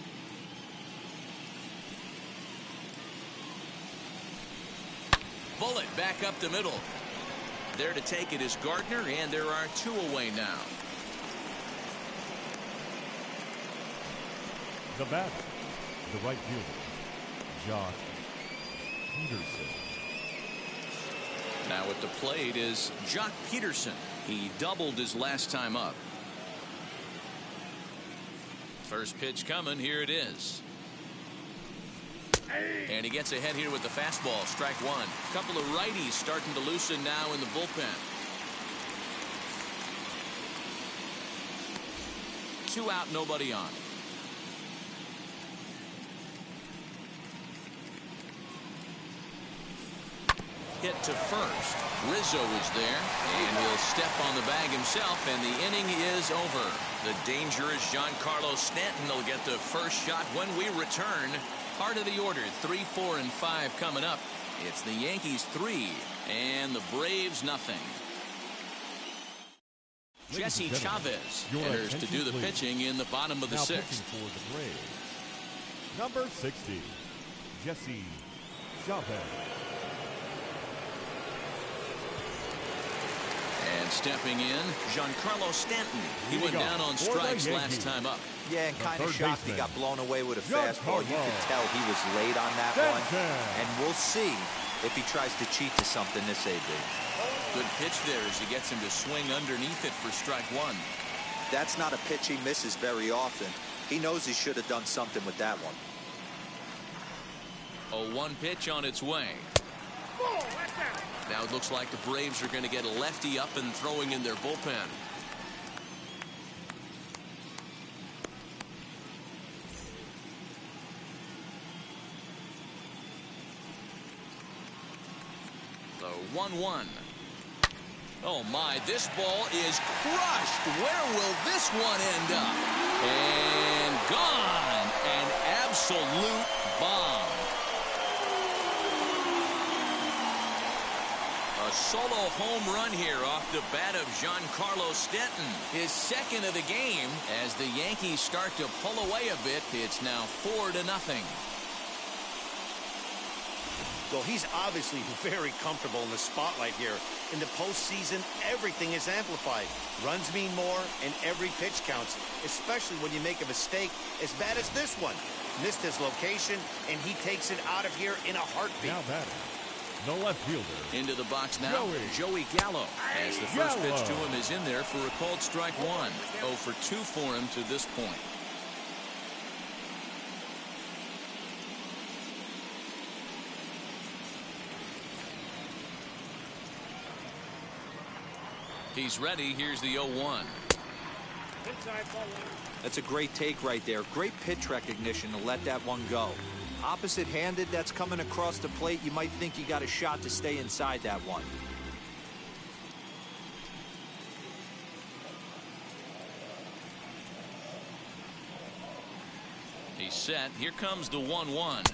Bullet back up the middle. There to take it is Gardner, and there are 2 away now. The batter, the right fielder, Josh Peterson. Now at the plate is Jock Peterson. He doubled his last time up. First pitch coming. Here it is. And he gets ahead here with the fastball. Strike 1. Couple of righties starting to loosen now in the bullpen. 2 out, nobody on. Hit to first. Rizzo is there, and he'll step on the bag himself, and the inning is over. The dangerous Giancarlo Stanton will get the first shot when we return. Part of the order, 3, 4, and 5 coming up. It's the Yankees 3 and the Braves nothing. Jesse Chavez enters to do the pitching in the bottom of the 6th. For the Braves, number 60, Jesse Chavez. And stepping in, Giancarlo Stanton. He went down on strikes last time up. Yeah, and kind of shocked he got blown away with a fastball. You could tell he was late on that one. And we'll see if he tries to cheat to something this AB. Good pitch there as he gets him to swing underneath it for strike 1. That's not a pitch he misses very often. He knows he should have done something with that one. A 1 pitch on its way. Now it looks like the Braves are going to get a lefty up and throwing in their bullpen. The 1-1. Oh my, this ball is crushed. Where will this one end up? And gone. An absolute bomb. A solo home run here off the bat of Giancarlo Stanton. His 2nd of the game. As the Yankees start to pull away a bit, it's now 4-0. Well, he's obviously very comfortable in the spotlight here. In the postseason, everything is amplified. Runs mean more, and every pitch counts, especially when you make a mistake as bad as this one. Missed his location, and he takes it out of here in a heartbeat. Now batting, the left fielder. Into the box now, Joey Gallo. As the first pitch to him is in there for a called strike one. 0 for 2 for him to this point. He's ready. Here's the 0-1. That's a great take right there. Great pitch recognition to let that one go. Opposite-handed, that's coming across the plate. You might think you got a shot to stay inside that one. He's set. Here comes the 1-1.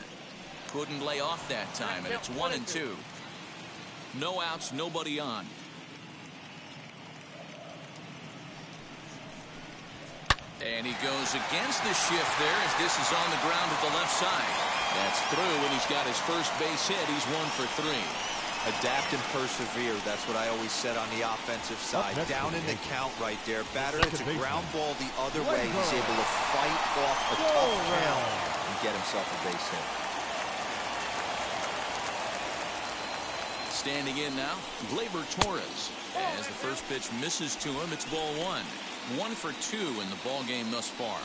Couldn't lay off that time, and it's 1-2. No outs, nobody on. And he goes against the shift there as this is on the ground at the left side. That's through, and he's got his first base hit. He's 1 for 3. Adapt and persevere. That's what I always said on the offensive side. Down in the count right there. Batter hits a ground ball the other way. He's able to fight off a tough count and get himself a base hit. Standing in now, Gleyber Torres. As the first pitch misses to him, it's ball 1. 1 for 2 in the ball game thus far.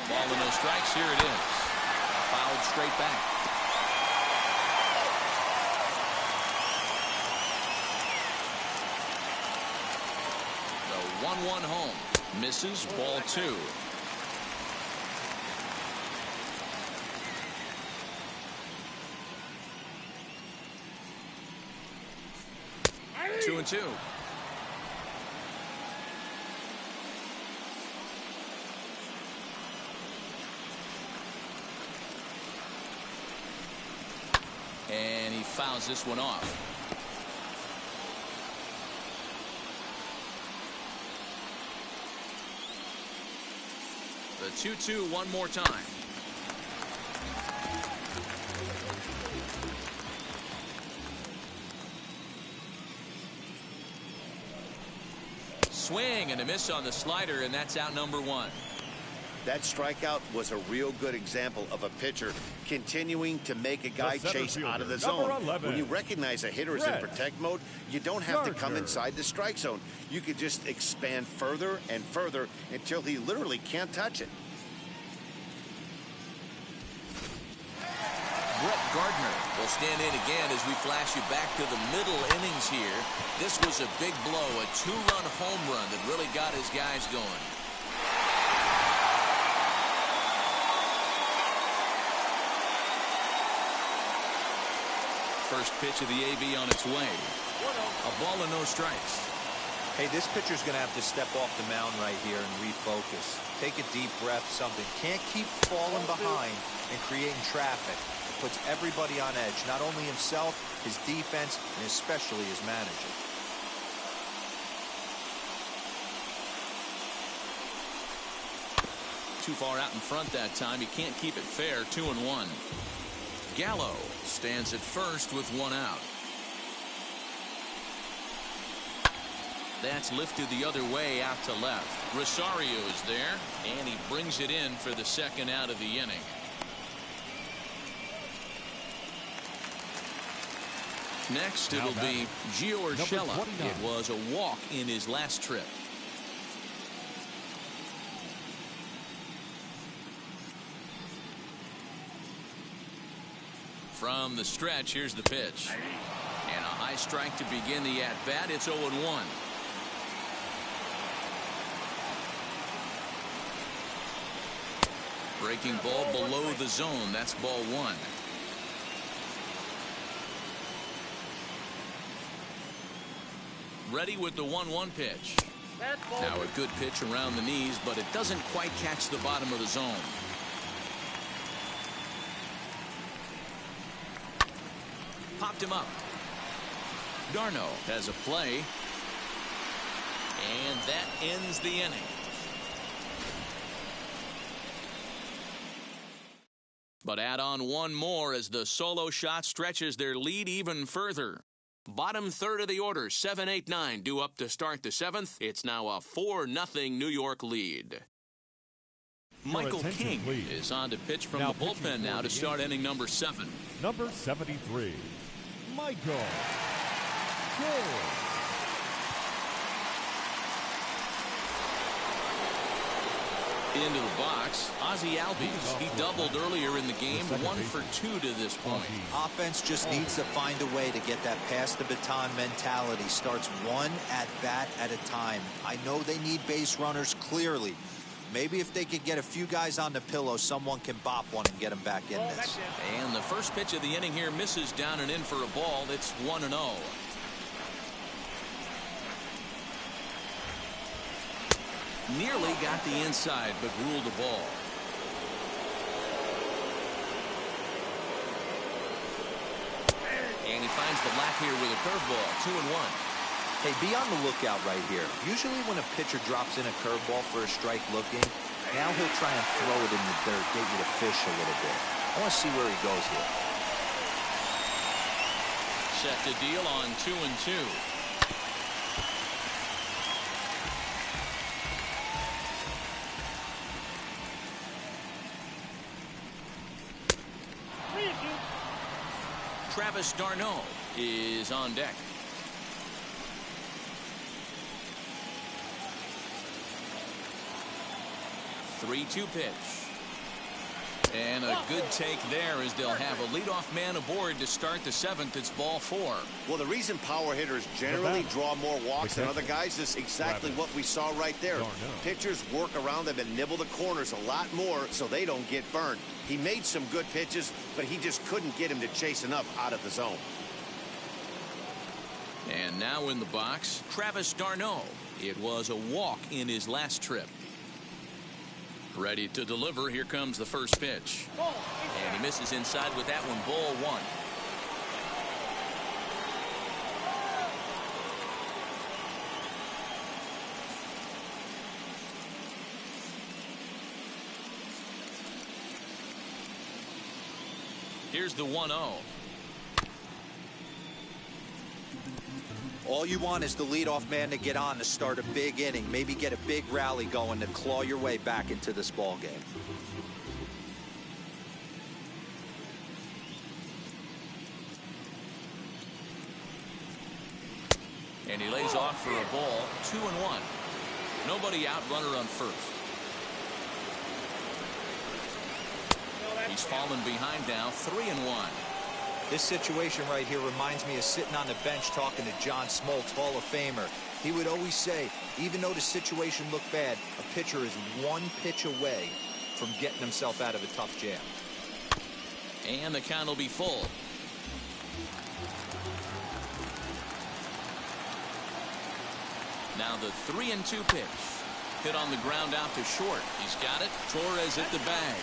Ball with no strikes. Here it is. Fouled straight back. The 1-1 home. Misses. Ball 2. Two and 2. And he fouls this one off. The 2-2 one more time. Swing and a miss on the slider, and that's out number 1. That strikeout was a real good example of a pitcher continuing to make a guy chase out of the zone. When you recognize a hitter is in protect mode, you don't have to come inside the strike zone. You could just expand further and further until he literally can't touch it. Brett Gardner will stand in again as we flash you back to the middle innings here. This was a big blow, a 2-run home run that really got his guys going. First pitch of the AV on its way. A ball and no strikes. Hey, this pitcher's going to have to step off the mound right here and refocus. Take a deep breath, something. Can't keep falling behind and creating traffic. Puts everybody on edge, not only himself, his defense, and especially his manager. Too far out in front that time. He can't keep it fair. 2-1. Gallo stands at first with 1 out. That's lifted the other way out to left. Rosario is there, and he brings it in for the second out of the inning. Next, it'll be Gio Urshela. It was a walk in his last trip. From the stretch, here's the pitch. And a high strike to begin the at-bat. It's 0-1. Breaking ball below the zone. That's ball 1. Ready with the 1-1 pitch. Now a good pitch around the knees, but it doesn't quite catch the bottom of the zone. Popped him up. Darno has a play. And that ends the inning. But add on one more as the solo shot stretches their lead even further. Bottom third of the order, 7, 8, 9, due up to start the 7th. It's now a 4-0 New York lead. Michael King is on to pitch from the bullpen now to start inning number 7. Number 73, Michael King. Into the box, Ozzy Alves. He doubled earlier in the game, 1 for 2 to this point. Offense just needs to find a way to get that pass the baton mentality. Starts one at bat at a time. I know they need base runners clearly. Maybe if they could get a few guys on the pillow, someone can bop one and get them back in this. And the first pitch of the inning here misses down and in for a ball. It's 1-0. Nearly got the inside, but ruled the ball. And he finds the black here with a curveball, 2-1. Hey, be on the lookout right here. Usually when a pitcher drops in a curveball for a strike looking, now he'll try and throw it in the dirt, get you to fish a little bit. I want to see where he goes here. Set to deal on 2-2. Travis d'Arnaud is on deck. Three-two pitch. And a good take there as they'll have a leadoff man aboard to start the 7th. It's ball 4. Well, the reason power hitters generally draw more walks than other guys is exactly what we saw right there. Pitchers work around them and nibble the corners a lot more so they don't get burned. He made some good pitches, but he just couldn't get him to chase enough out of the zone. And now in the box, Travis d'Arnaud. It was a walk in his last trip. Ready to deliver. Here comes the first pitch. And he misses inside with that one. Ball 1. Here's the 1-0. All you want is the leadoff man to get on to start a big inning, maybe get a big rally going to claw your way back into this ball game. And he lays off for a ball. 2-1. Nobody out, runner on first. He's fallen behind now. 3-1. This situation right here reminds me of sitting on the bench talking to John Smoltz, Hall of Famer. He would always say, even though the situation looked bad, a pitcher is one pitch away from getting himself out of a tough jam. And the count will be full. Now the 3-2 pitch. Hit on the ground out to short. He's got it. Torres hit the bag.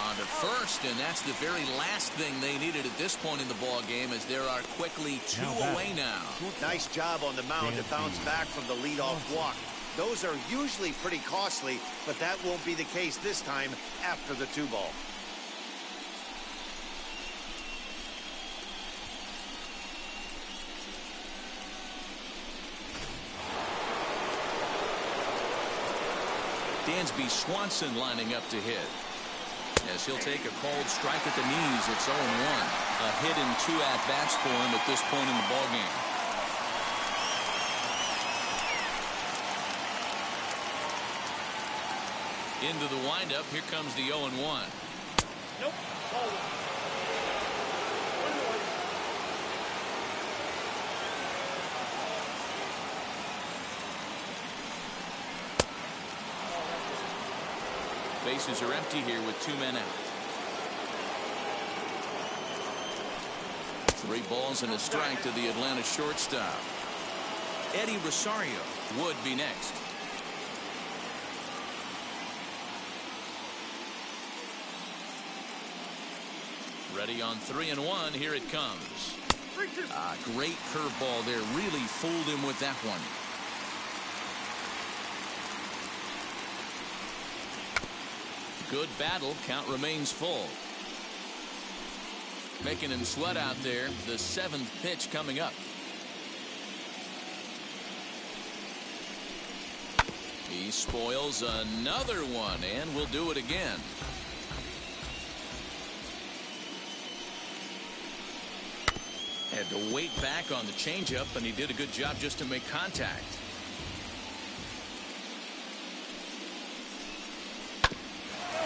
On to first, and that's the very last thing they needed at this point in the ball game, as there are quickly 2 away now. Nice job on the mound to bounce back from the leadoff walk. Those are usually pretty costly, but that won't be the case this time after the 2-ball. Dansby Swanson lining up to hit. As he'll take a cold strike at the knees. It's 0-1. A hit in 2 at-bats for him at this point in the ballgame. Into the windup. Here comes the 0-1. Nope. Bases are empty here with 2 men out. 3 balls and a strike to the Atlanta shortstop. Eddie Rosario would be next. Ready on 3-1. Here it comes. Great curveball there. Really fooled him with that one. Good battle. Count remains full. Making him sweat out there. The 7th pitch coming up. He spoils another one and will do it again. Had to wait back on the changeup, and he did a good job just to make contact.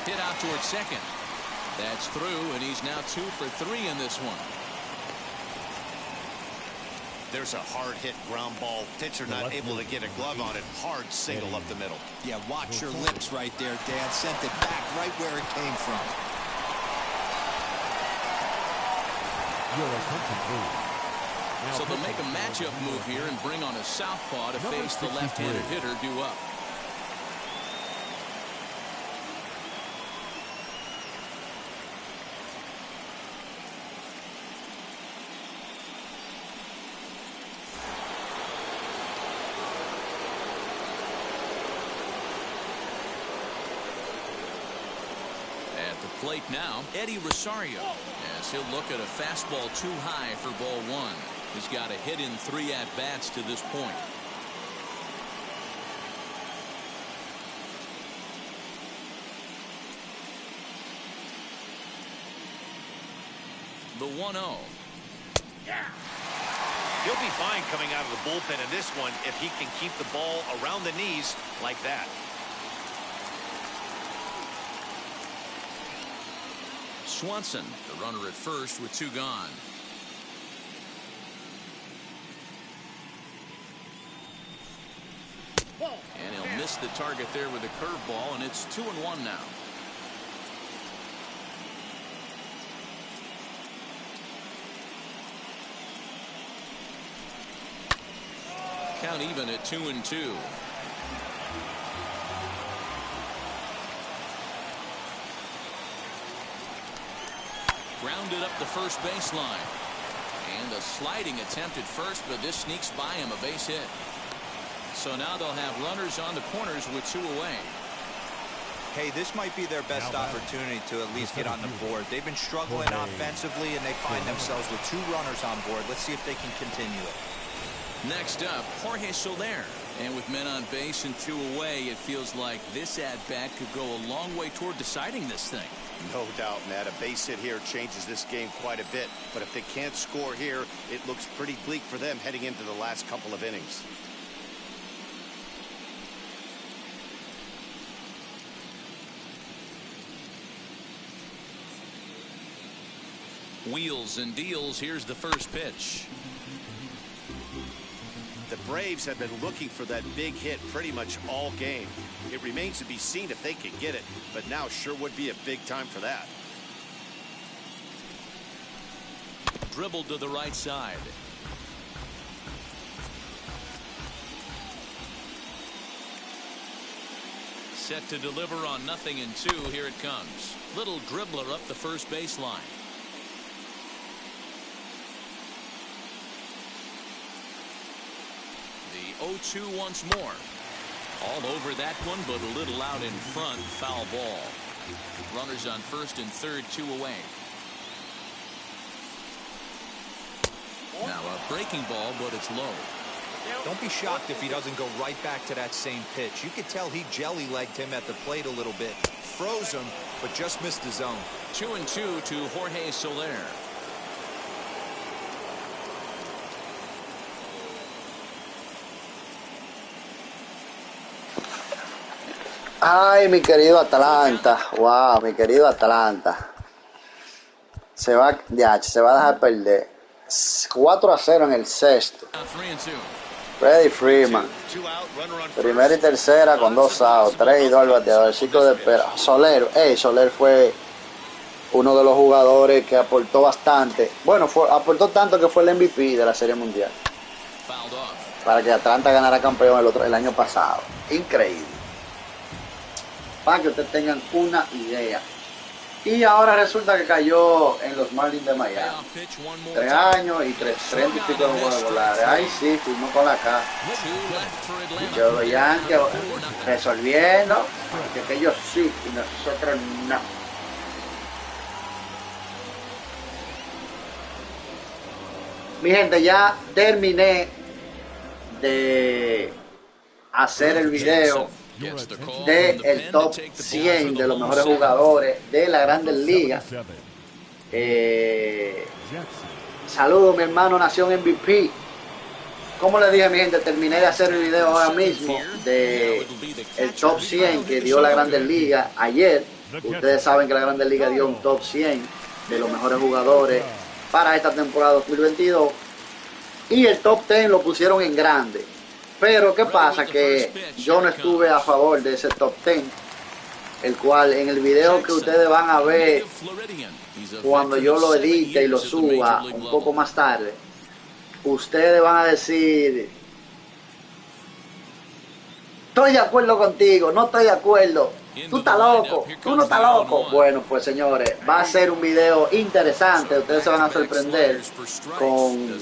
Hit out towards second. That's through, and he's now 2 for 3 in this one. There's a hard hit ground ball. Pitcher not able to get a glove on it. Hard single up the middle. Yeah, watch your lips right there, Dan. Sent it back right where it came from. So they'll make a matchup move here and bring on a southpaw to face the left-handed hitter due up. Plate now, Eddie Rosario, as he'll look at a fastball too high for ball 1. He's got a hit in 3 at-bats to this point. The 1-0. Yeah. He'll be fine coming out of the bullpen in this one if he can keep the ball around the knees like that. Swanson, the runner at first with 2 gone. And he'll miss the target there with a curveball, and it's 2-1 now. Count even at 2-2. Grounded up the first baseline. And a sliding attempt at first, but this sneaks by him, a base hit. So now they'll have runners on the corners with 2 away. Hey, this might be their best opportunity to at least get on the board. They've been struggling offensively, and they find themselves with 2 runners on board. Let's see if they can continue it. Next up, Jorge Soler. And with men on base and 2 away, it feels like this at-bat could go a long way toward deciding this thing. No doubt, Matt. A base hit here changes this game quite a bit. But if they can't score here, it looks pretty bleak for them heading into the last couple of innings. Wheels and deals. Here's the first pitch. The Braves have been looking for that big hit pretty much all game. It remains to be seen if they can get it, but now sure would be a big time for that. Dribbled to the right side. Set to deliver on 0-2. Here it comes. Little dribbler up the first baseline. The 0-2 once more. All over that one, but a little out in front. Foul ball. Runners on first and third, 2 away. Now a breaking ball, but it's low. Don't be shocked if he doesn't go right back to that same pitch. You could tell he jelly-legged him at the plate a little bit. Froze him, but just missed the zone. 2-2 to Jorge Soler. Ay, mi querido Atlanta. Wow, mi querido Atlanta. Se va a dejar perder. 4-0 en el sexto. Freddie Freeman. Primera y tercera con 2 outs. 3-2 al bateador. Chico de espera. Soler. Soler fue uno de los jugadores que aportó bastante. Bueno, aportó tanto que fue el MVP de la Serie Mundial. Para que Atlanta ganara campeón el año pasado. Increíble. Para que ustedes tengan una idea. Y ahora resulta que cayó en los Marlins de Miami. 3 años y 30 y pico de juegos dólares. Ay, sí, fuimos con la cara. Yo los Yankees resolviendo, que ellos sí y nosotros no. Mi gente, ya terminé de hacer el video del top 100 de los mejores jugadores de la Grandes Ligas. Saludos, mi hermano Nación MVP. Como les dije, mi gente, terminé de hacer el video ahora mismo de el top 100 que dio la Grandes Ligas ayer. Ustedes saben que la Grandes Ligas dio un top 100 de los mejores jugadores para esta temporada 2022. Y el top 10 lo pusieron en grande. Pero ¿qué pasa? Que yo no estuve a favor de ese top 10, el cual en el video que ustedes van a ver cuando yo lo edite y lo suba un poco más tarde, ustedes van a decir, estoy de acuerdo contigo, no estoy de acuerdo, tú estás loco, tú no estás loco. Bueno, pues señores, va a ser un video interesante, ustedes se van a sorprender con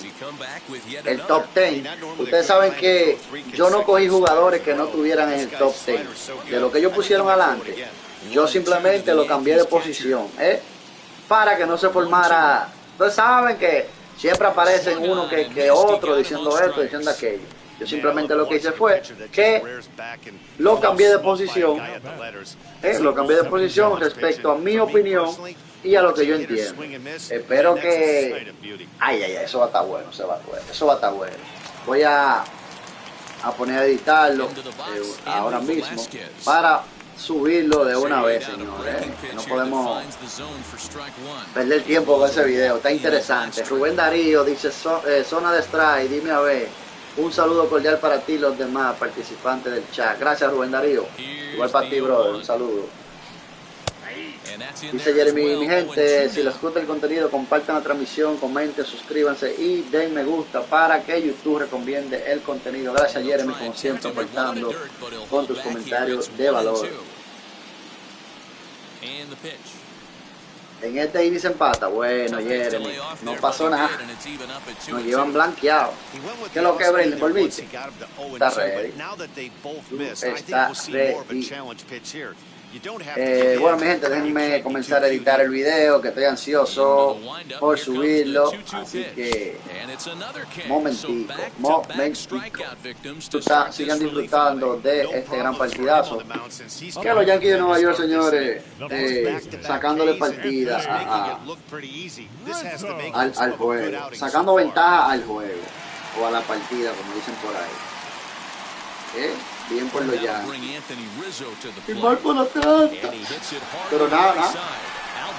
el top 10. Ustedes saben que yo no cogí jugadores que no estuvieran en el top 10. De lo que ellos pusieron adelante, yo simplemente lo cambié de posición, para que no se formara. Ustedes saben que siempre aparecen uno que otro diciendo esto, diciendo aquello. Yo simplemente lo que hice fue que lo cambié de posición, respecto a mi opinión y a lo que yo entiendo. Espero que, eso va a estar bueno, eso va a estar bueno. Voy a poner a editarlo ahora mismo para subirlo de una vez, señores. No podemos perder tiempo con ese video, está interesante. Rubén Darío dice, zona de strike, dime a ver. Un saludo cordial para ti y los demás participantes del chat. Gracias, Rubén Darío. Igual para ti, brother. Un saludo. Dice Jeremy, mi gente, si les gusta el contenido, compartan la transmisión, comenten, suscríbanse y den me gusta para que YouTube recomiende el contenido. Gracias, Jeremy, como siempre, aportando con tus comentarios de valor. En este Ibis empata. Bueno, Jeremy, no pasó nada. Nos llevan blanqueados. ¿Qué es lo que Brady? ¿Volviste? Está ready. Está ready. Bueno, mi gente, déjenme comenzar a editar el video, que estoy ansioso por subirlo. Así que, momentico. Sigan disfrutando de este gran partidazo. Que los Yankees de Nueva York, señores, sacándole partida al juego, sacando ventaja al juego o a la partida, como dicen por ahí. Bien por los Yankees. Y mal por Atlanta. Pero nada.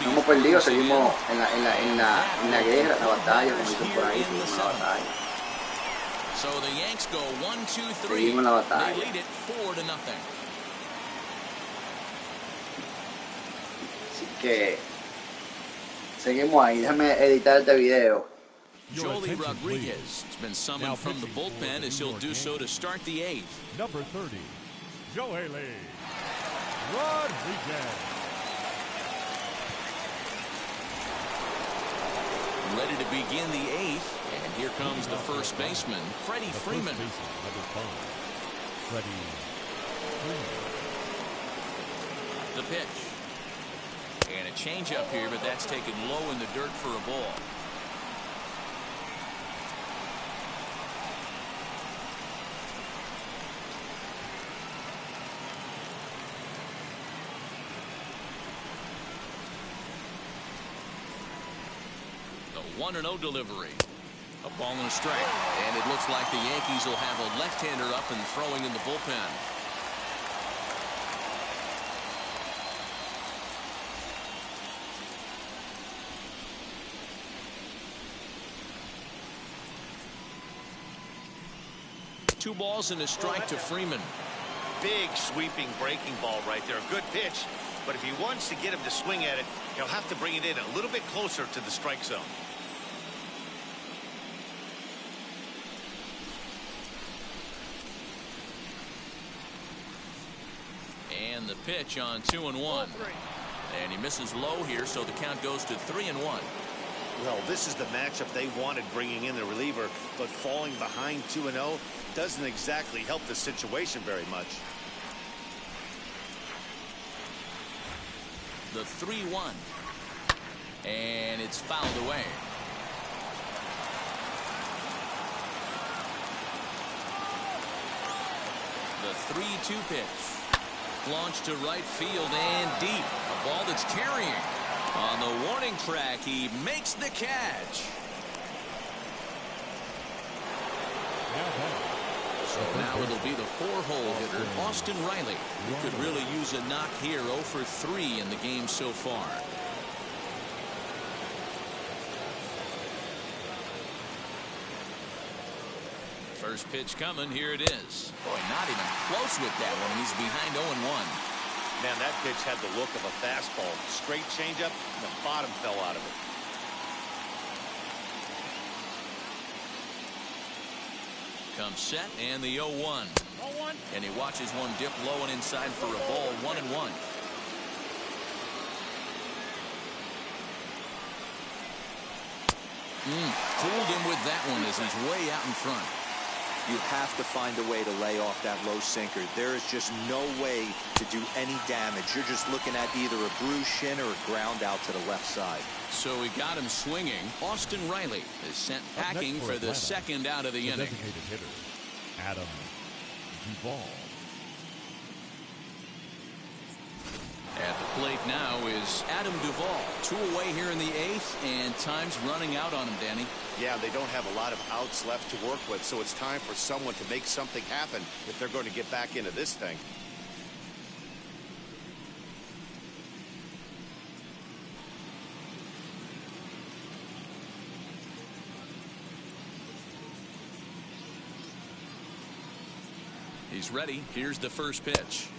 No hemos perdido, seguimos en la guerra, en la batalla, como dicen por ahí, seguimos en la batalla. Seguimos en la batalla. Así que seguimos ahí. Déjame editar este video. Joely Rodriguez has been summoned from the bullpen as he'll do so to start the 8th. Number 30, Joely Rodriguez. Ready to begin the 8th, and here comes the first baseman, Freddie Freeman. The pitch. And a changeup here, but that's taken low in the dirt for a ball. The 1-0 delivery. A ball and a strike. And it looks like the Yankees will have a left-hander up and throwing in the bullpen. Two balls and a strike to Freeman. Big sweeping breaking ball right there. Good pitch. But if he wants to get him to swing at it, he'll have to bring it in a little bit closer to the strike zone. And the pitch on 2-1. And he misses low here, so the count goes to 3-1. Well, this is the matchup they wanted, bringing in the reliever, but falling behind 2-0 doesn't exactly help the situation very much. The 3-1. And it's fouled away. The 3-2 pitch. Launched to right field and deep. A ball that's carrying. On the warning track, he makes the catch. So now it'll be the 4-hole hitter, Austin Riley, who could really use a knock here. 0 for 3 in the game so far. First pitch coming. Here it is. Boy, not even close with that one. He's behind 0-1. Man, that pitch had the look of a fastball. Straight changeup, and the bottom fell out of it. Comes set, and the 0-1. And he watches one dip low and inside for a ball. 1-1. Fooled him with that one as he's way out in front. You have to find a way to lay off that low sinker. There is just no way to do any damage. You're just looking at either a bruised shin or a ground out to the left side. So he got him swinging. Austin Riley is sent packing for the second out of the inning. Designated hitter, Adam Duvall. At the plate now is Adam Duvall. 2 away here in the 8th, and time's running out on him, Danny. Yeah, they don't have a lot of outs left to work with, so it's time for someone to make something happen if they're going to get back into this thing. He's ready. Here's the first pitch.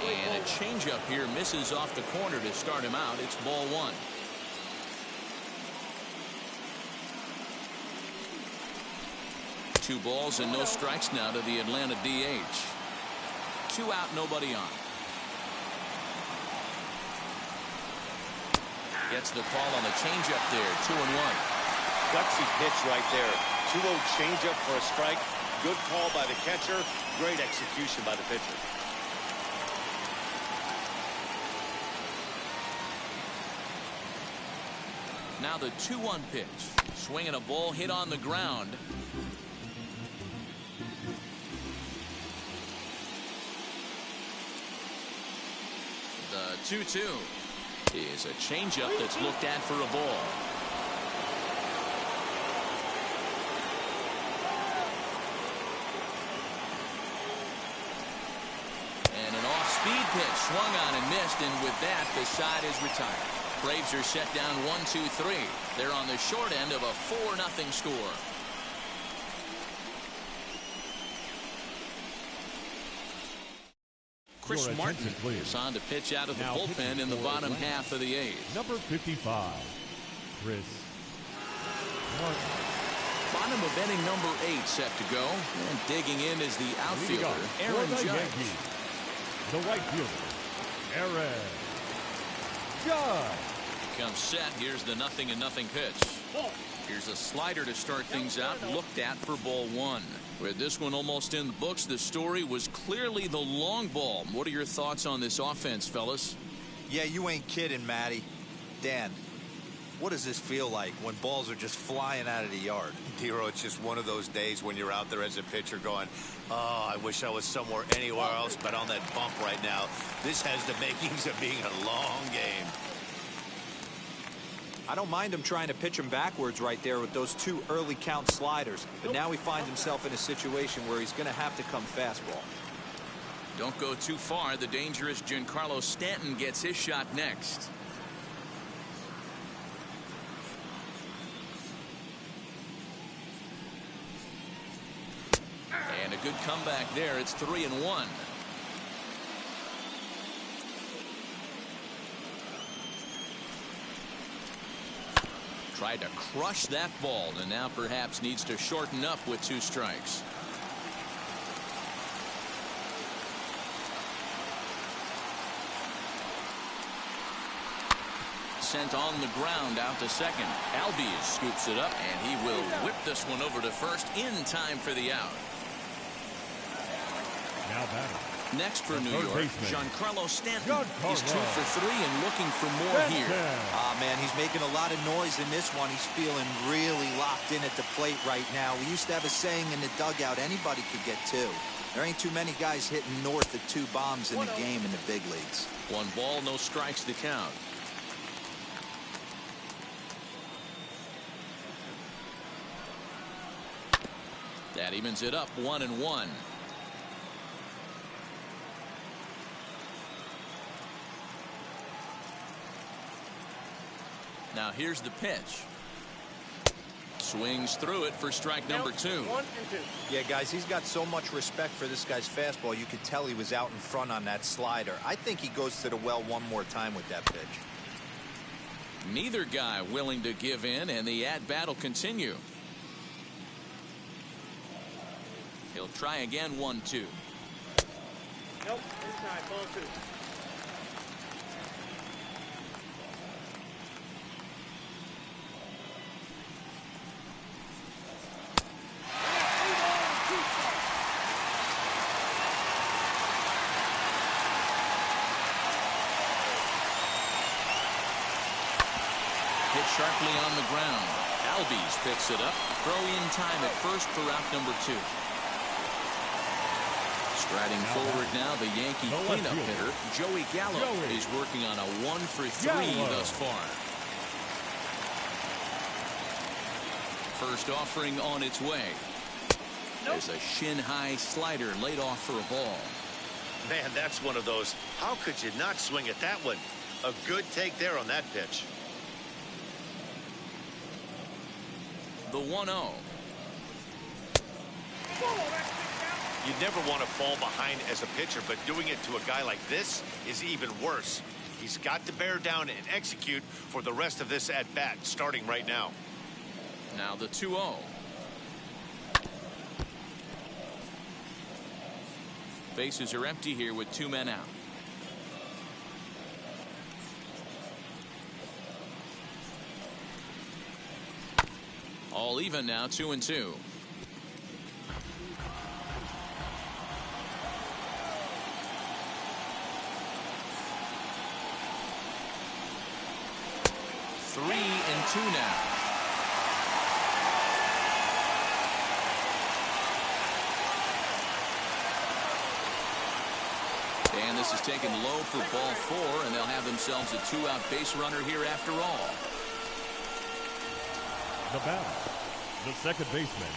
And a changeup here misses off the corner to start him out. It's ball 1. Two balls and no strikes now to the Atlanta DH. 2 out, nobody on. Gets the call on the changeup there. 2-1. Gutsy pitch right there. 2-0 changeup for a strike. Good call by the catcher. Great execution by the pitcher. Now the 2-1 pitch. Swinging a ball hit on the ground. The 2-2 is a changeup that's looked at for a ball. And an off-speed pitch swung on and missed, and with that, the side is retired. Braves are set down 1-2-3. They're on the short end of a 4-0 score. Chris Martin is on to pitch out of the bullpen in the bottom half of the 8th. Number 55, Chris Martin. Bottom of inning number 8 set to go. And digging in is the outfielder, Aaron Judge. Yankees, the right fielder, Aaron Judge. Comes set. Here's the 0-0 pitch. Here's a slider to start things out. Looked at for ball 1. With this one almost in the books, the story was clearly the long ball. What are your thoughts on this offense, fellas? Yeah, you ain't kidding, Matty. Dan, what does this feel like when balls are just flying out of the yard? Dero, it's just one of those days when you're out there as a pitcher going, oh, I wish I was somewhere anywhere else but on that bump right now. This has the makings of being a long game. I don't mind him trying to pitch him backwards right there with those 2 early count sliders. But now he finds himself in a situation where he's going to have to come fastball. Don't go too far. The dangerous Giancarlo Stanton gets his shot next. And a good comeback there. It's 3-1. Tried to crush that ball, and now perhaps needs to shorten up with 2 strikes. sent on the ground out to second. Alves scoops it up, and he will whip this one over to first in time for the out. Now batting. Next for New York, Giancarlo Stanton. He's 2 for 3 and looking for more here. Ah, man, he's making a lot of noise in this one. He's feeling really locked in at the plate right now. We used to have a saying in the dugout, anybody could get 2. There ain't too many guys hitting north of 2 bombs in the game in the big leagues. 1 ball, no strikes to count. That evens it up 1-1. Now here's the pitch. Swings through it for strike number 2. 1 and 2. Yeah, guys, he's got so much respect for this guy's fastball. You could tell he was out in front on that slider. I think he goes to the well one more time with that pitch. Neither guy willing to give in, and the at-bat will continue. He'll try again, 1-2. Nope, inside, ball 2. Hit sharply on the ground. Alves picks it up. Throw in time at first for out number 2. Striding forward now, the Yankee cleanup hitter, Joey Gallo, is working on a 1 for 3 thus far. First offering on its way. There's a shin-high slider laid off for a ball. Man, that's one of those. How could you not swing at that one? A good take there on that pitch. The 1-0. You never want to fall behind as a pitcher, but doing it to a guy like this is even worse. He's got to bear down and execute for the rest of this at-bat, starting right now. Now the 2-0. Bases are empty here with 2 men out. All even now, 2-2. Three and 2 now. And this is taken low for ball 4, and they'll have themselves a 2-out base runner here after all. The batter, the second baseman.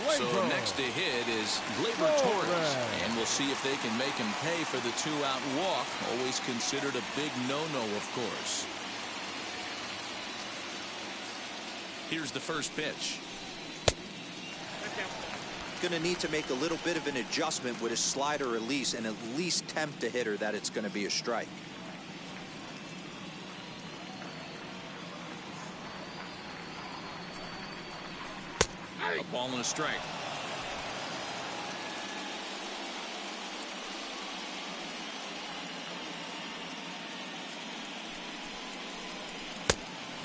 So next to hit is Gleyber Torres, and we'll see if they can make him pay for the 2-out walk. Always considered a big no-no, of course. Here's the first pitch. Going to need to make a little bit of an adjustment with his slider release and at least tempt the hitter that it's going to be a strike. A ball and a strike.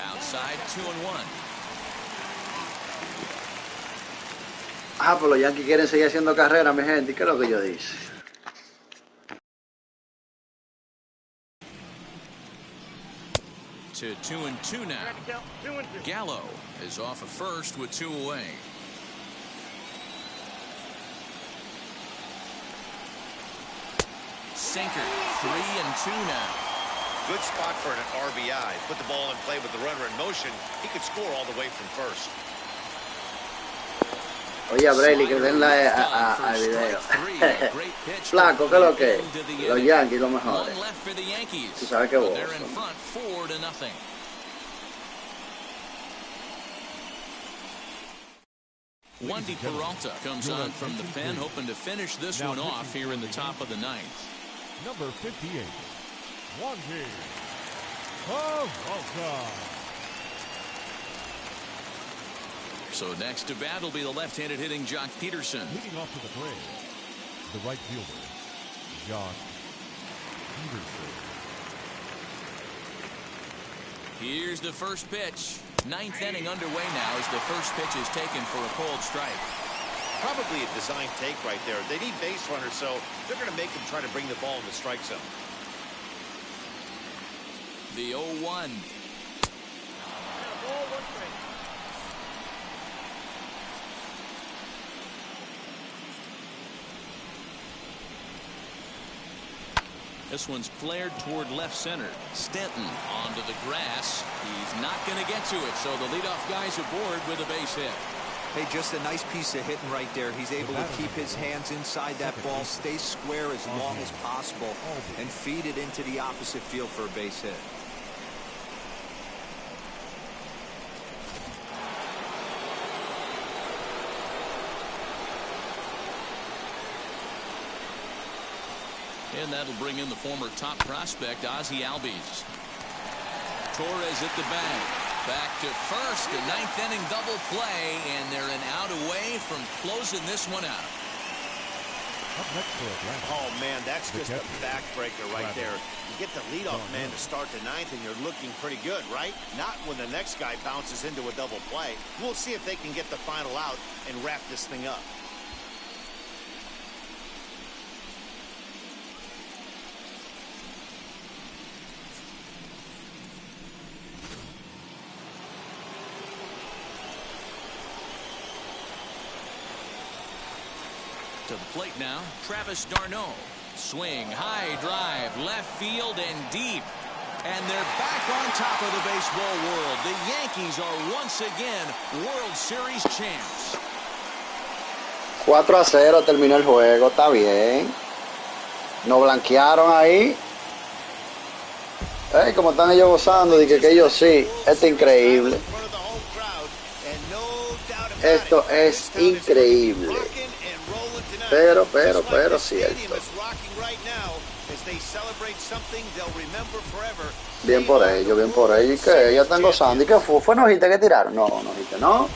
Outside, 2-1. Ah, pues los Yankees quieren seguir haciendo carrera, mi gente. ¿Qué es lo que yo dice? To 2-2 now. Gallo is off at first with 2 away. Sinker, 3-2 now. Good spot for an RBI. Put the ball in play with the runner in motion. He could score all the way from first. Oye, Brady, que den like al video. Flaco, ¿qué es lo que? Los Yankees, lo mejor. Tú sabes que vos. They're in front, 4-0. Wandy Peralta comes on from the pen, hoping to finish this one off here in the top of the 9th. Number 58, Wandy Peralta. So next to bat will be the left-handed hitting Jock Peterson. Leading off to the plate, the right fielder, Jock Peterson. Here's the first pitch. Ninth inning underway now as the first pitch is taken for a cold strike. Probably a design take right there. They need base runners, so they're going to make him try to bring the ball in the strike zone. The 0-1. This one's flared toward left center. Stanton onto the grass. He's not going to get to it, so the leadoff guy's aboard with a base hit. Hey, just a nice piece of hitting right there. He's able to keep his hands inside that ball, stay square as long as possible, and feed it into the opposite field for a base hit. And that'll bring in the former top prospect, Ozzy Alves. Torres at the bag. Back to first, a ninth inning double play, and they're an out away from closing this one out. Oh, man, that's just a backbreaker right there. You get the leadoff man to start the ninth, and you're looking pretty good, right? Not when the next guy bounces into a double play. We'll see if they can get the final out and wrap this thing up. To the plate now, Travis d'Arnaud. Swing, high drive, left field and deep. And they're back on top of the baseball world. The Yankees are once again World Series champs. 4-0 terminó el juego, está bien. Nos blanquearon ahí. Como están ellos gozando, de que ellos sí. Esto es increíble. Esto es increíble. Pero cierto. Bien por ellos, bien por ellos. ¿Y qué? Ellos están gozando. ¿Y qué fue? ¿Fue nojita que tiraron? No, nojita, no.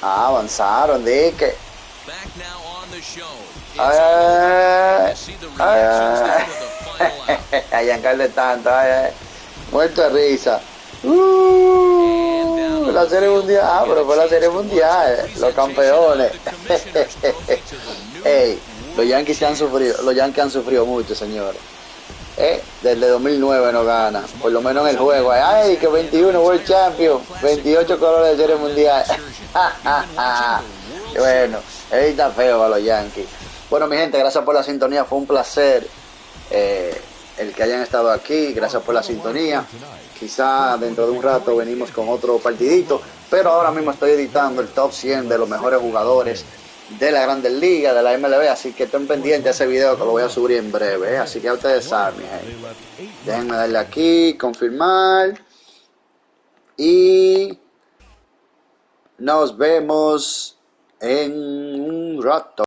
Avanzaron, dique. A Giancarlo Stanton, muerto de risa. La serie mundial, pero fue la serie mundial, los campeones. Hey, los Yankees han sufrido mucho, señores. Desde 2009 no gana, por lo menos en el juego. Ay, que 21 World Champion, 28 colores de serie mundial. Bueno, está feo a los Yankees. Bueno, mi gente, gracias por la sintonía, fue un placer el que hayan estado aquí, gracias por la sintonía. Quizá dentro de un rato venimos con otro partidito, pero ahora mismo estoy editando el top 100 de los mejores jugadores de la Grandes Ligas, de la MLB, así que estén pendientes a ese video que lo voy a subir en breve, así que ya ustedes saben, mi gente. Déjenme darle aquí, confirmar, y nos vemos en un rato.